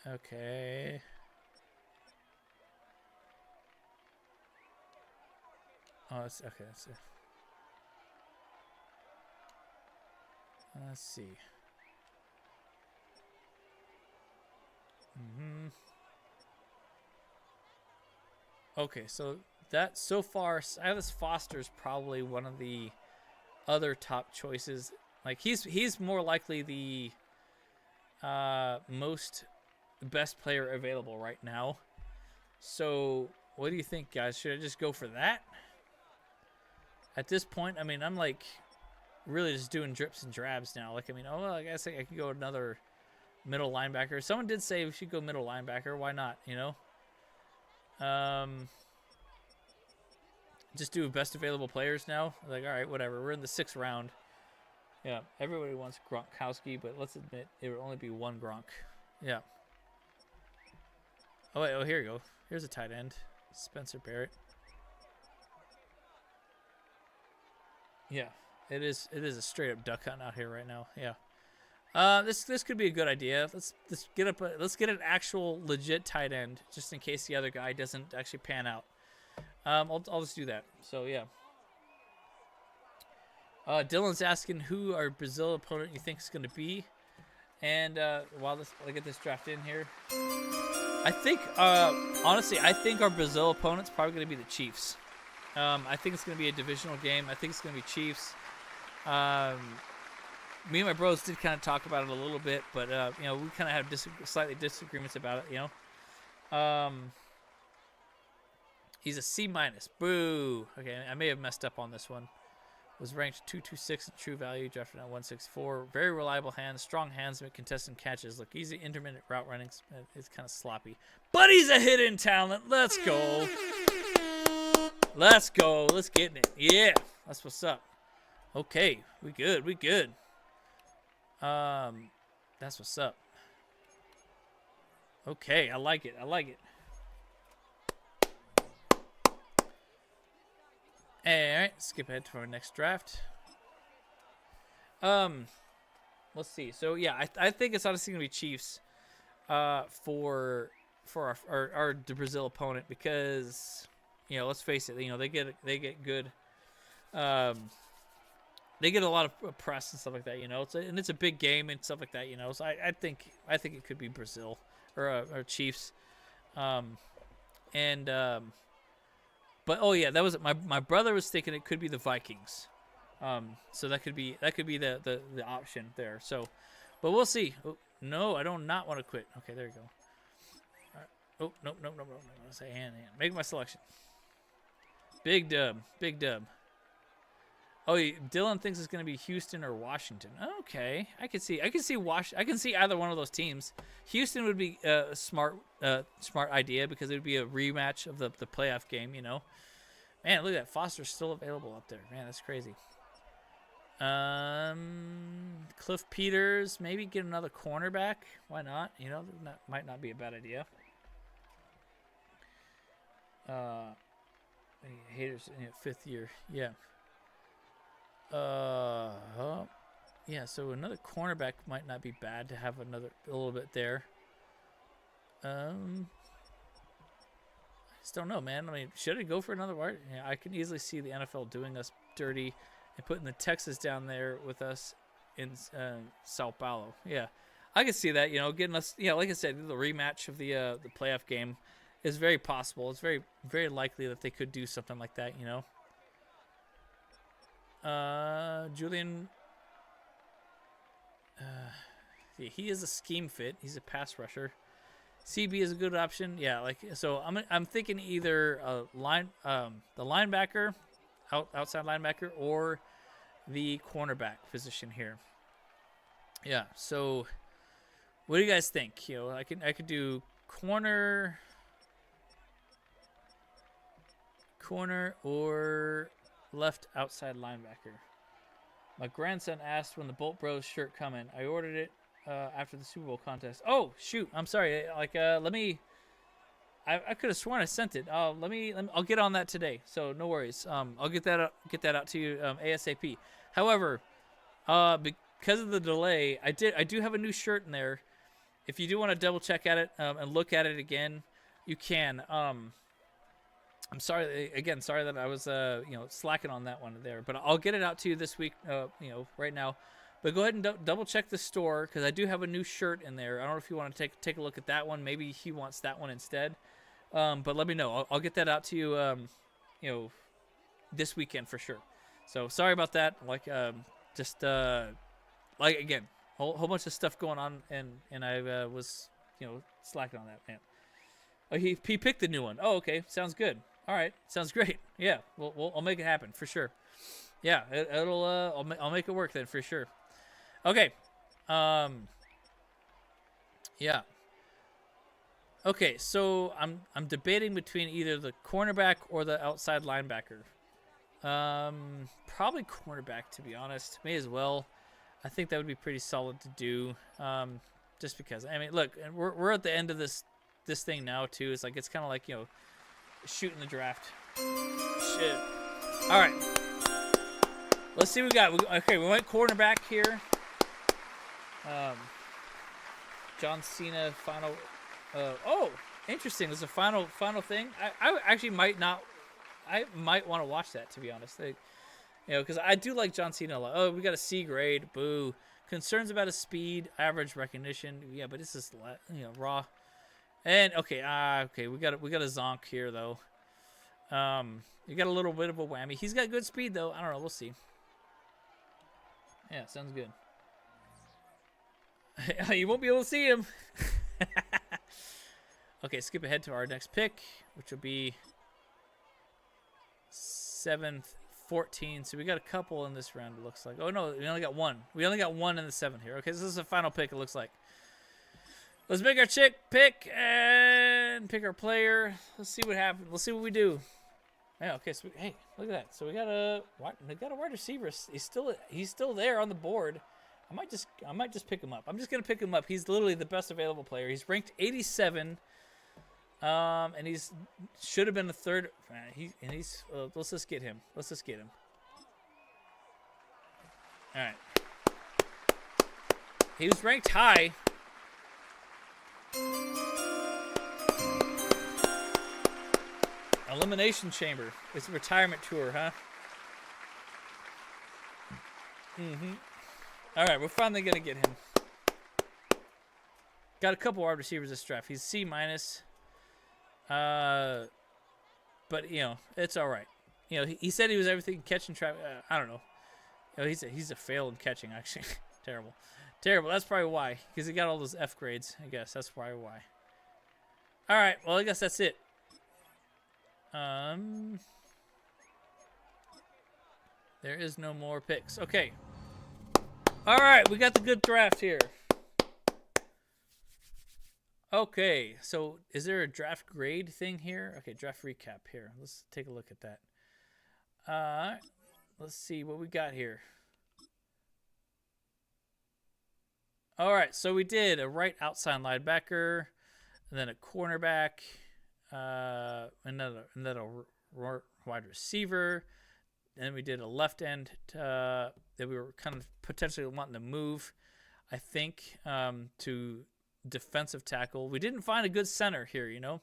A: Okay. Oh, it's okay. That's it. Let's see. Okay, so that so far, Silas Foster's probably one of the other top choices. Like he's more likely the most best player available right now. So what do you think, guys? Should I just go for that? at this point, I mean, I'm like really just doing drips and drabs now. Like, I mean, oh, well, I guess I could go another middle linebacker. Someone did say we should go middle linebacker. Why not? You know. Just do best available players now. Like, all right, whatever. We're in the 6th round. Yeah, everybody wants Gronkowski, but let's admit it would only be one Gronk. Yeah. Oh wait, here you go. Here's a tight end, Spencer Barrett. Yeah, it is a straight up duck hunt out here right now. Yeah. This could be a good idea. Let's get an actual legit tight end just in case the other guy doesn't actually pan out. I'll just do that. So yeah. Dylan's asking who our Brazil opponent you think is going to be, and while I get this draft in here, I think honestly I think our Brazil opponent's probably going to be the Chiefs. I think it's going to be a divisional game. I think it's going to be Chiefs. Me and my bros did kind of talk about it a little bit, but you know, we kind of have slightly disagreements about it. You know, he's a C-. Boo. Okay, I may have messed up on this one. Was ranked 226 in true value, drafted at 164. Very reliable hands, strong hands, make contested catches. Look easy, intermittent route running. It's kind of sloppy, but he's a hidden talent. Let's go. Let's go. Let's get in it. Yeah, that's what's up. Okay, we good. We good. That's what's up. Okay, I like it. I like it. All right, skip ahead to our next draft. Let's see. So yeah, I think it's honestly gonna be Chiefs, for our Brazil opponent because, you know, let's face it, you know, they get good, they get a lot of press and stuff like that, you know. It's a big game and stuff like that, you know. So I think it could be Brazil or Chiefs, But oh yeah, that was my brother was thinking it could be the Vikings, so that could be the option there. So, but we'll see. Oh, no, I don't not want to quit. Okay, there you go. All right. Oh no. Say hand. Make my selection. Big dub. Oh, Dylan thinks it's going to be Houston or Washington. Okay, I can see either one of those teams. Houston would be a smart idea because it would be a rematch of the playoff game, you know. Man, look at that. Foster's still available up there. Man, that's crazy. Cliff Peters, maybe get another cornerback. Why not? You know, that might not be a bad idea. Haters in 5th year. Yeah. Yeah, so another cornerback might not be bad to have a little bit there. I just don't know, man. I mean, should I go for another wide? Yeah, I can easily see the NFL doing us dirty and putting the Texas down there with us in Sao Paulo. Yeah, I can see that. You know, getting us. Yeah, like I said, the rematch of the playoff game is very possible. It's very, very likely that they could do something like that. You know. Julian, he is a scheme fit. He's a pass rusher. CB is a good option. Yeah, like so. I'm thinking either the linebacker, outside linebacker, or the cornerback position here. Yeah. So, what do you guys think? You know, I could do corner or left outside linebacker. My grandson asked when the Bolt Bros shirt coming. I ordered it after the Super Bowl contest. Oh shoot, I'm sorry. Like let me. I could have sworn I sent it. Let me. I'll get on that today. So no worries. I'll get that out to you ASAP. However, because of the delay, I do have a new shirt in there. If you do want to double check at it and look at it again, you can. I'm sorry that I was slacking on that one there, but I'll get it out to you this week, right now. But go ahead and double check the store because I do have a new shirt in there. I don't know if you want to take a look at that one. Maybe he wants that one instead. But let me know. I'll get that out to you, this weekend for sure. So sorry about that. Like again, whole bunch of stuff going on, and I was slacking on that, man. Oh, he picked the new one. Oh, okay, sounds good. All right, sounds great. Yeah, I'll make it happen for sure. Yeah, it'll I'll make it work then for sure. Okay. Yeah. Okay, so I'm debating between either the cornerback or the outside linebacker. Probably cornerback, to be honest. May as well. I think that would be pretty solid to do. Just because. I mean, look, we're at the end of this thing now too. It's like it's kind of like, you know, shooting the draft. Shit. All right. Let's see what we got. Okay, we went cornerback here. John Cena final. Oh, interesting. There's a final thing. I actually might not. I might want to watch that, to be honest. You know, because I do like John Cena a lot. Oh, we got a C grade. Boo. Concerns about his speed, average recognition. Yeah, but this is, you know, raw. And okay, okay, we got a zonk here though. You got a little bit of a whammy. He's got good speed though. I don't know. We'll see. Yeah, sounds good. You won't be able to see him. Okay, skip ahead to our next pick, which will be 7th, 14. So we got a couple in this round, it looks like. Oh, no, we only got one. We only got one in the 7th here. Okay, so this is the final pick, it looks like. Let's make our pick and pick our player. Let's see what happens. Let's see what we do. Yeah, okay, so hey, look at that. So we got a wide receiver. He's still there on the board. I might just pick him up. I'm just gonna pick him up. He's literally the best available player. He's ranked 87, and he's should have been the third. Let's just get him. Let's just get him. All right. He was ranked high. Elimination Chamber. It's a retirement tour, huh? Mm-hmm. All right, we're finally going to get him. Got a couple wide receivers this draft. He's C-. But, you know, it's all right. You know, he said he was everything catching trap. I don't know. You know, he's a fail in catching, actually. Terrible. That's probably why. Because he got all those F grades, I guess. That's probably why. All right, well, I guess that's it. There is no more picks. Okay. All right, we got the good draft here. Okay, so is there a draft grade thing here? Okay, draft recap here. Let's take a look at that. Let's see what we got here. All right, so we did a right outside linebacker, and then a cornerback, another wide receiver. Then we did a left end that we were kind of potentially wanting to move, I think, to defensive tackle. We didn't find a good center here, you know.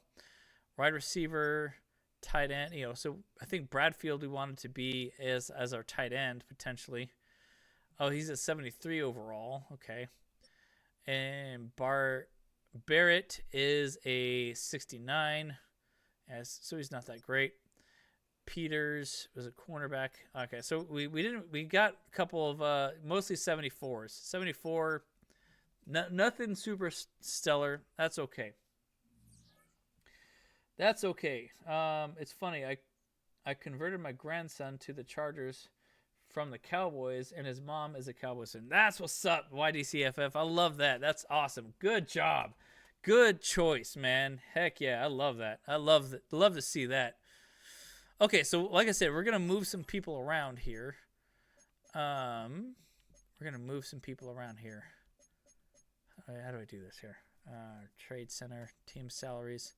A: Wide receiver, tight end, you know. So I think Bradfield we wanted to be as our tight end potentially. Oh, he's at 73 overall. Okay. And Barrett is a 69. So he's not that great. Peters was a cornerback. Okay, so we got a couple of mostly 74s. 74, nothing super stellar. That's okay. It's funny. I converted my grandson to the Chargers from the Cowboys, and his mom is a Cowboys fan. That's what's up, YDCFF. I love that. That's awesome. Good job. Good choice, man. Heck yeah, I love that. I love to see that. Okay, so like I said, we're going to move some people around here. How do I do this here? Trade center, team salaries.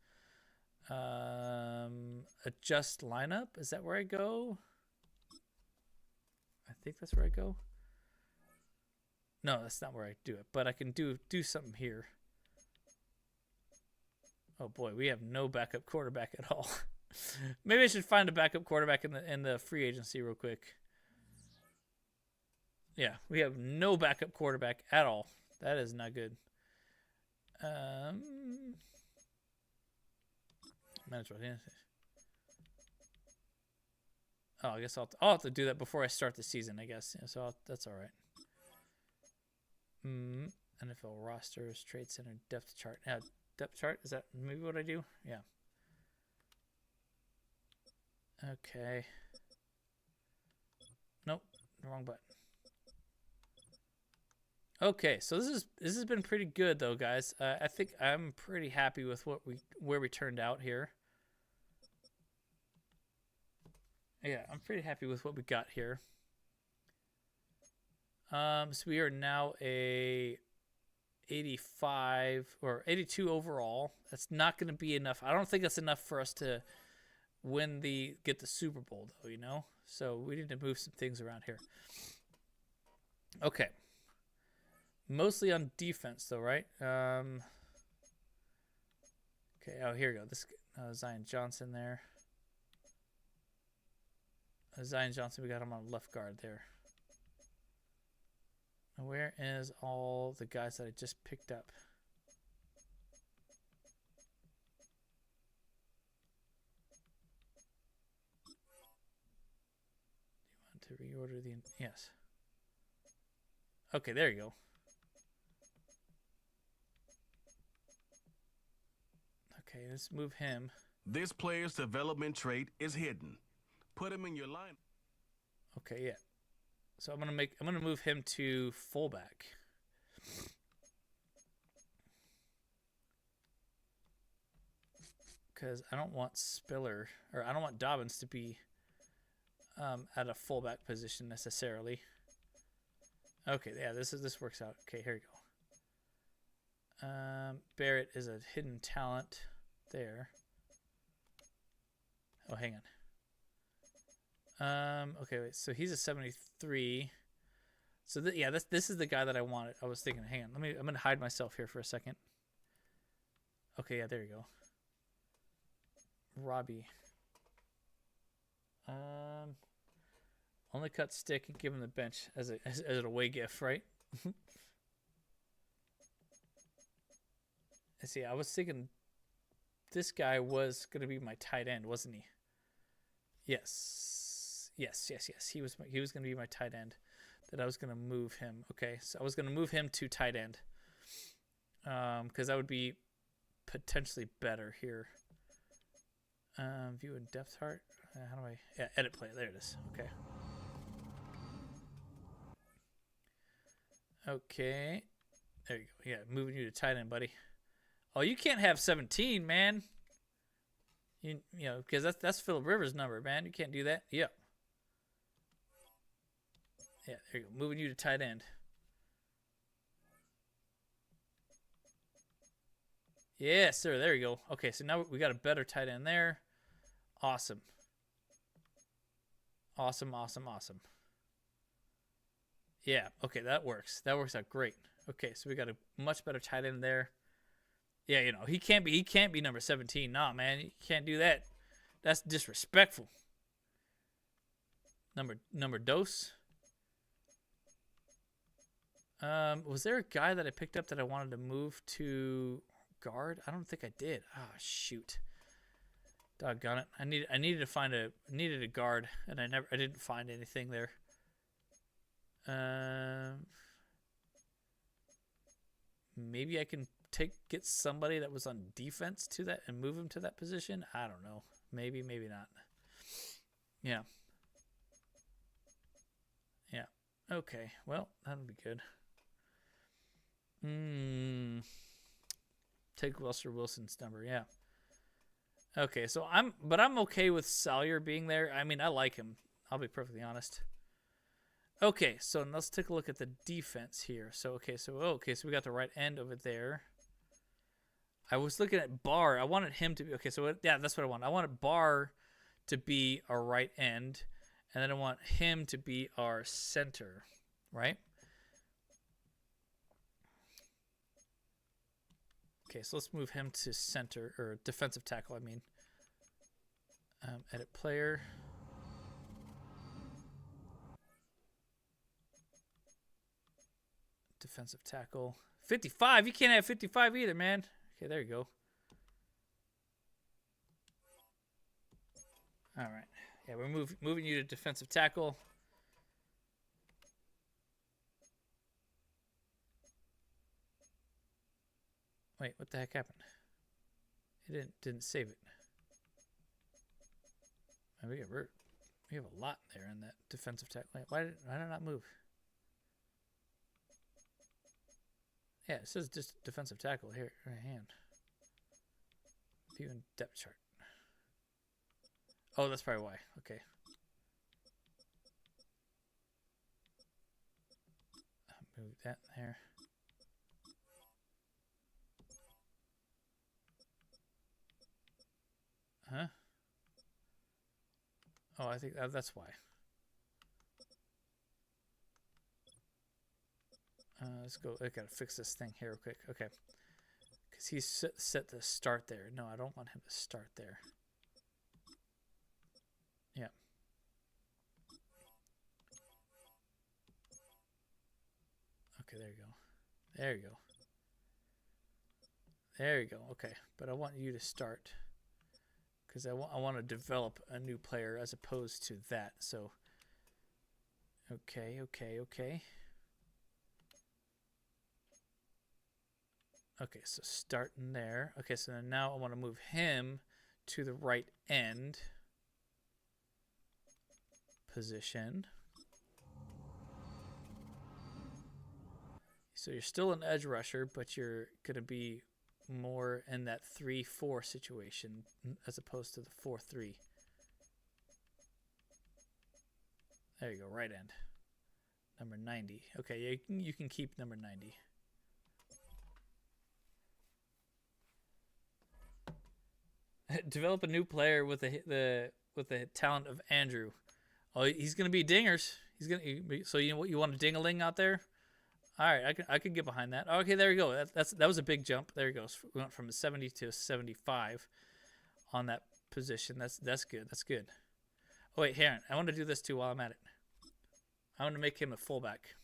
A: Adjust lineup. Is that where I go? I think that's where I go. No, that's not where I do it, but I can do something here. Oh boy, we have no backup quarterback at all. Maybe I should find a backup quarterback in the free agency real quick. Yeah, we have no backup quarterback at all. That is not good. Management. Oh, I guess I'll have to do that before I start the season, I guess. Yeah, so that's all right. NFL rosters, trade center, depth chart. Depth chart, is that maybe what I do? Yeah. Okay. Nope, wrong button. Okay, so this has been pretty good though, guys. I think I'm pretty happy with where we turned out here. Yeah, I'm pretty happy with what we got here. So we are now a 85 or 82 overall. That's not going to be enough. I don't think that's enough for us to get the Super Bowl though, you know? So we need to move some things around here. Okay. Mostly on defense though, right? Okay, oh, here we go. This Zion Johnson there. Zion Johnson, we got him on left guard there. Where is all the guys that I just picked up? Do you want to reorder the... Yes. Okay, there you go. Okay, let's move him.
F: This player's development trait is hidden. Put him in your line.
A: Okay, yeah. So I'm gonna move him to fullback. Because I don't want Spiller, or I don't want Dobbins to be at a fullback position necessarily. Okay, yeah, this works out. Okay, here we go. Barrett is a hidden talent there. Oh, hang on. Okay, wait, so he's a 73. So yeah, this is the guy that I wanted. I was thinking, hang on, I'm gonna hide myself here for a second. Okay, yeah, there you go. Robbie. Only cut stick and give him the bench as an away gift, right? Let's see, I was thinking this guy was gonna be my tight end, wasn't he? Yes. Yes. He was going to be my tight end. That I was going to move him. Okay, so I was going to move him to tight end. Because that would be potentially better here. View and depth chart. How do I? Yeah, edit play. There it is. Okay. Okay. There you go. Yeah, moving you to tight end, buddy. Oh, you can't have 17, man. You know, because that's Phillip Rivers' number, man. You can't do that. Yep. Yeah, there you go. Moving you to tight end. Yes, sir. There you go. Okay, so now we got a better tight end there. Awesome. Awesome. Yeah, okay, that works. That works out great. Okay, so we got a much better tight end there. Yeah, you know, he can't be number 17. Nah, man, you can't do that. That's disrespectful. Number dose. Was there a guy that I picked up that I wanted to move to guard? I don't think I did. Oh shoot. Doggone it. I needed a guard, and I didn't find anything there. Maybe I can get somebody that was on defense to that and move him to that position. I don't know. Maybe not. Yeah. Yeah. Okay. Well, that'll be good. Take Russell Wilson's number. Yeah. Okay. So I'm okay with Salyer being there. I mean, I like him. I'll be perfectly honest. Okay. So let's take a look at the defense here. So so we got the right end over there. I was looking at Barr. I wanted him to be okay. So yeah, that's what I want. I wanted Barr to be our right end, and then I want him to be our center, right? Okay, so let's move him to center, or defensive tackle, I mean. Edit player. Defensive tackle. 55? You can't have 55 either, man. Okay, there you go. All right. Yeah, we're moving you to defensive tackle. Wait, what the heck happened? It didn't save it. We have a lot there in that defensive tackle. Why did I not move? Yeah, it says just defensive tackle here. Right hand. View and depth chart. Oh, that's probably why. Okay. Move that there. Huh? Oh, I think that's why. Let's go. I gotta fix this thing here real quick. Okay. Because he's set to start there. No, I don't want him to start there. Yeah. Okay, there you go. There you go. There you go. Okay, but I want you to start. Because I want to develop a new player as opposed to that. So, okay. Okay, so starting there. Okay, so then now I want to move him to the right end position. So you're still an edge rusher, but you're going to be more in that 3-4 situation as opposed to the 4-3. There you go, right end. Number 90. Okay, you can keep number 90. Develop a new player with the talent of Andrew. Oh, he's gonna be dingers. So you know what, you want a ding-a-ling out there? All right, I can get behind that. Okay, there you go. That was a big jump. There you go. We went from a 70 to a 75 on that position. That's good. That's good. Oh wait, Aaron, I want to do this too while I'm at it. I want to make him a fullback.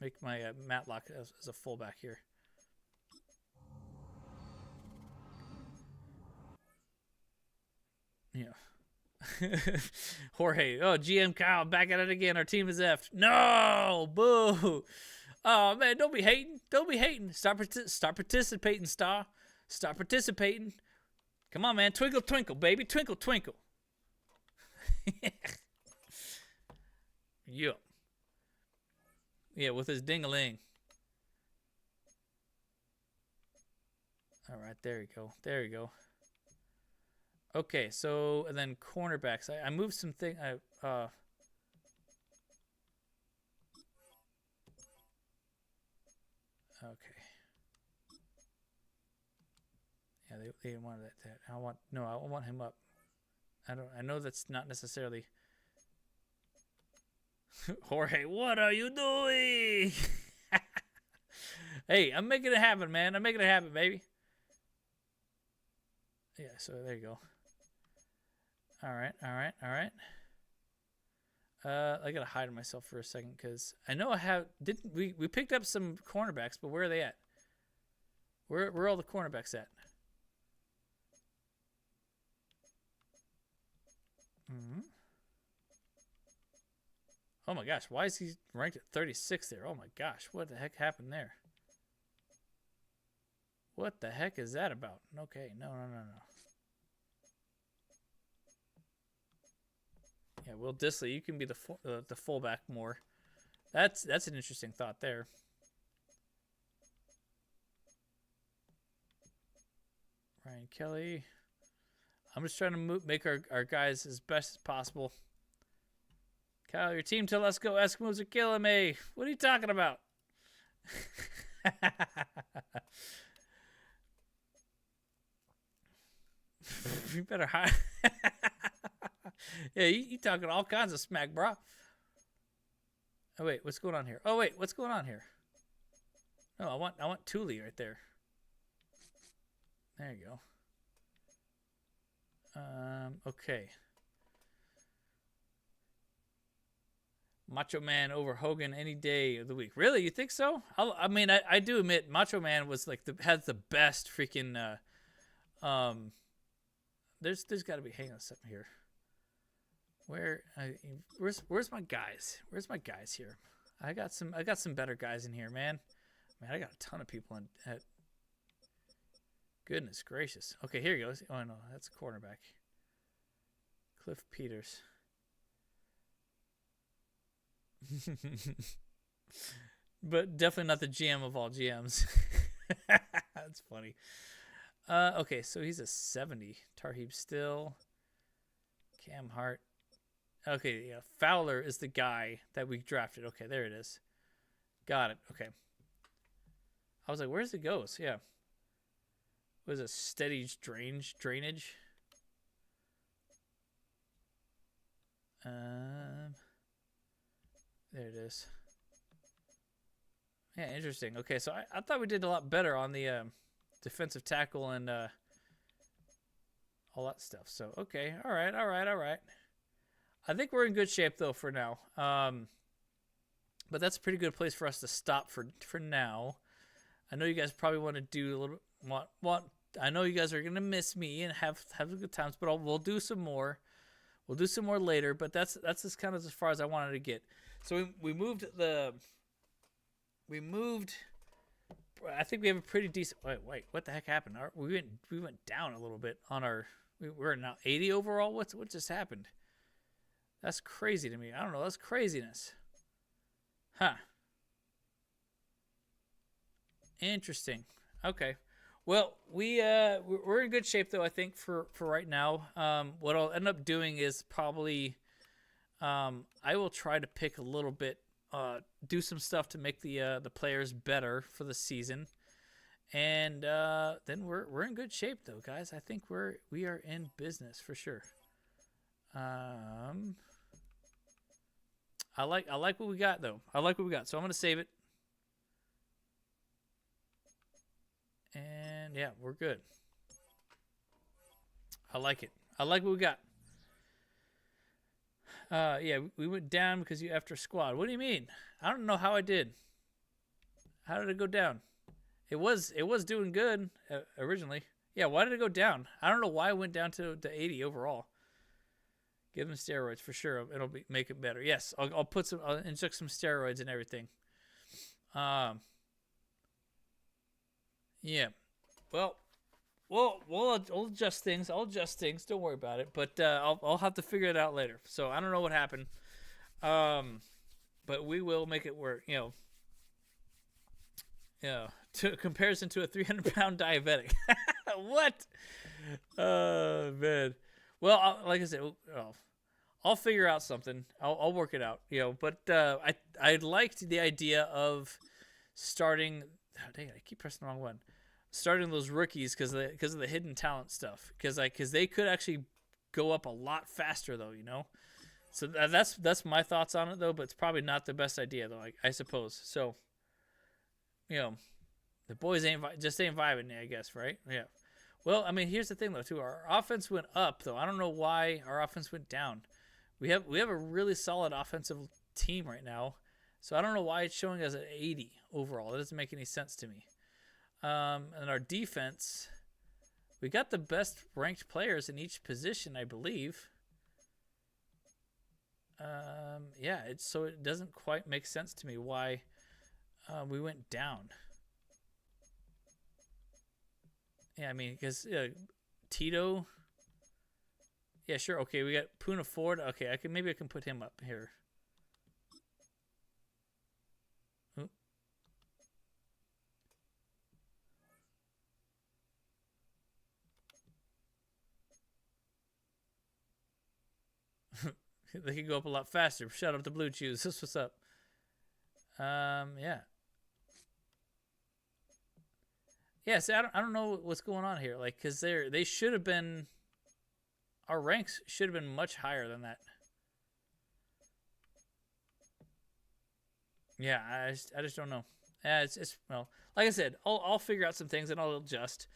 A: Make my Matlock as a fullback here. Yeah. Jorge. Oh, GM Kyle back at it again. Our team is effed. No, boo. Oh man, don't be hating. Don't be hating. Start participating, Star. Start participating. Come on, man. Twinkle, twinkle, baby. Twinkle, twinkle. Yeah. Yeah, with his ding-a-ling. All right, there you go. There you go. Okay, so and then cornerbacks. I moved some thing. Okay. Yeah, they wanted that. I want him up. I know that's not necessarily. Jorge, what are you doing? Hey, I'm making it happen, man. I'm making it happen, baby. Yeah, so there you go. All right. I gotta hide myself for a second because I know we picked up some cornerbacks, but where are they at? Where are all the cornerbacks at? Oh my gosh, why is he ranked at 36 there? Oh my gosh, what the heck happened there? What the heck is that about? Okay, no. Yeah, Will Disley, you can be the fullback more. That's an interesting thought there. Ryan Kelly. I'm just trying to make our guys as best as possible. Kyle, your team till let's go. Eskimos are killing me. What are you talking about? You better hide. Yeah, you talking all kinds of smack, bro. Oh wait, what's going on here? Oh wait, what's going on here? No, I want Thule right there. There you go. Okay. Macho Man over Hogan any day of the week. Really, you think so? I mean, I do admit Macho Man was like has the best freaking. There's got to be. Hang on a second here. Where's my guys? Where's my guys here? I got some better guys in here, man. Man, I got a ton of people in. Goodness gracious. Okay, here he goes. Oh no, that's a cornerback. Cliff Peters. But definitely not the GM of all GMs. That's funny. Okay, so he's a 70. Tarheeb Still. Cam Hart. Okay, yeah. Fowler is the guy that we drafted. Okay, there it is. Got it. Okay. I was like, where's it goes? Yeah. What is it? Steady drainage? There it is. Yeah, interesting. Okay, so I thought we did a lot better on the defensive tackle and all that stuff. So, okay. All right. I think we're in good shape, though, for now. But that's a pretty good place for us to stop for now. I know you guys probably want to do a little bit. I know you guys are going to miss me and have good times, but we'll do some more. We'll do some more later, but that's just kind of as far as I wanted to get. So we moved. I think we have a pretty decent. Wait, what the heck happened? We went down a little bit on our. We're now 80 overall. What just happened? That's crazy to me. I don't know. That's craziness. Huh. Interesting. Okay. Well, we're in good shape though. I think for right now. What I'll end up doing is probably, I will try to pick a little bit, do some stuff to make the players better for the season, and then we're in good shape though, guys. I think we are in business for sure. I like what we got though. I like what we got, so I'm gonna save it. And yeah, we're good. I like it. I like what we got. Yeah, we went down because you after squad. What do you mean? I don't know how I did. How did it go down? It was doing good originally. Yeah, why did it go down? I don't know why it went down to 80 overall. Give them steroids for sure. It'll make it better. Yes, I'll inject some steroids and everything. Yeah. Well, we'll adjust things. I'll adjust things. Don't worry about it. But I'll have to figure it out later. So I don't know what happened. But we will make it work. To comparison to a 300-pound diabetic. What? Oh man. Well, like I said, I'll figure out something. I'll work it out. But I liked the idea of starting. Oh, dang it, I keep pressing the wrong one. Starting those rookies because of the hidden talent stuff. Because they could actually go up a lot faster though. So that's my thoughts on it though. But it's probably not the best idea though. I suppose. So, the boys ain't vibing, I guess, right? Yeah. Well, I mean, here's the thing though too. Our offense went up though. I don't know why our offense went down. We have a really solid offensive team right now. So I don't know why it's showing us an 80 overall. It doesn't make any sense to me. And our defense, we got the best ranked players in each position, I believe. Yeah, so it doesn't quite make sense to me why we went down. Yeah, I mean, because Tito. Yeah, sure. Okay, we got Puna Ford. Okay, maybe I can put him up here. They can go up a lot faster. Shut up the Blue Chews. This what's up. Yeah. Yeah, see, I don't know what's going on here. Because they should have been. Our ranks should have been much higher than that. Yeah, I just don't know. It's well, like I said, I'll figure out some things and I'll adjust.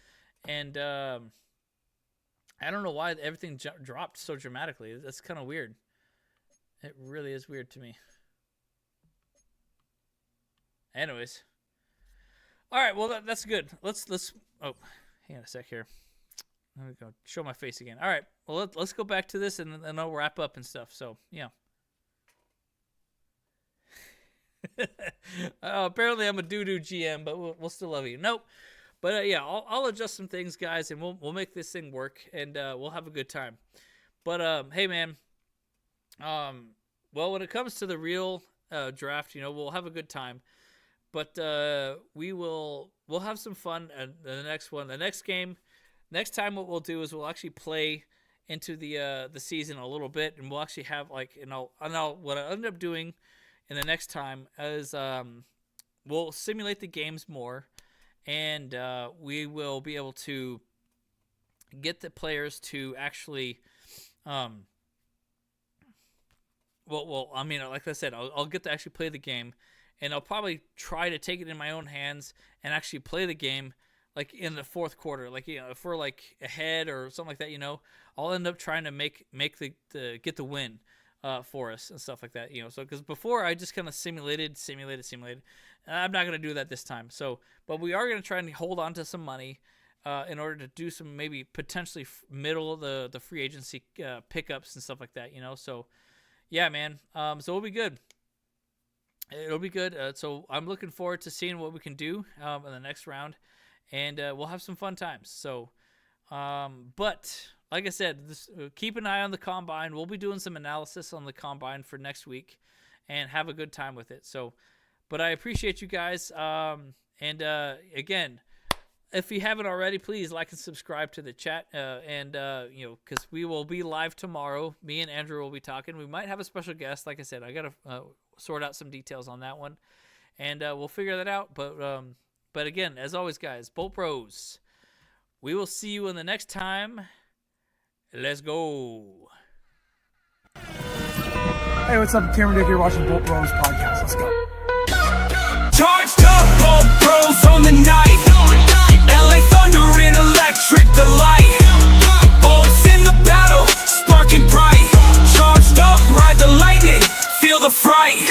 A: And I don't know why everything dropped so dramatically. That's kind of weird. It really is weird to me. Anyways. All right, well that's good. Let's oh, hang on a sec here. Let me go show my face again. All right, well let's go back to this and then I'll wrap up and stuff. So yeah. Apparently I'm a doo-doo GM, but we'll still love you. Nope. But yeah, I'll adjust some things, guys, and we'll make this thing work, and we'll have a good time. But hey, man. Well, when it comes to the real draft, we'll have a good time. But we'll have some fun at the next one. The next game, next time what we'll do is we'll actually play into the season a little bit, and we'll actually have what I end up doing in the next time is we'll simulate the games more, and we will be able to get the players to actually like I said, I'll get to actually play the game, and I'll probably try to take it in my own hands and actually play the game like in the fourth quarter. Like, if we're like ahead or something like that, I'll end up trying to make get the win for us and stuff like that, So because before I just kind of simulated. I'm not gonna do that this time. So, but we are gonna try and hold on to some money in order to do some maybe potentially middle of the free agency pickups and stuff like that, So, yeah, man. So it'll be good. It'll be good. So I'm looking forward to seeing what we can do in the next round, and we'll have some fun times. So, but like I said, keep an eye on the combine. We'll be doing some analysis on the combine for next week, and have a good time with it. So, but I appreciate you guys. And again, if you haven't already, please like and subscribe to the chat. Because we will be live tomorrow. Me and Andrew will be talking. We might have a special guest. Like I said, I got to sort out some details on that one. And we'll figure that out. But again, as always, guys, Bolt Bros, we will see you in the next time. Let's go.
G: Hey, what's up? Cameron Dick here watching Bolt Bros podcast. Let's go.
C: Charged up, Bolt Bros on the night. LA Thunder in electric delight. Bolts in the battle, sparking bright. Charged up, ride the lightning, feel the fright.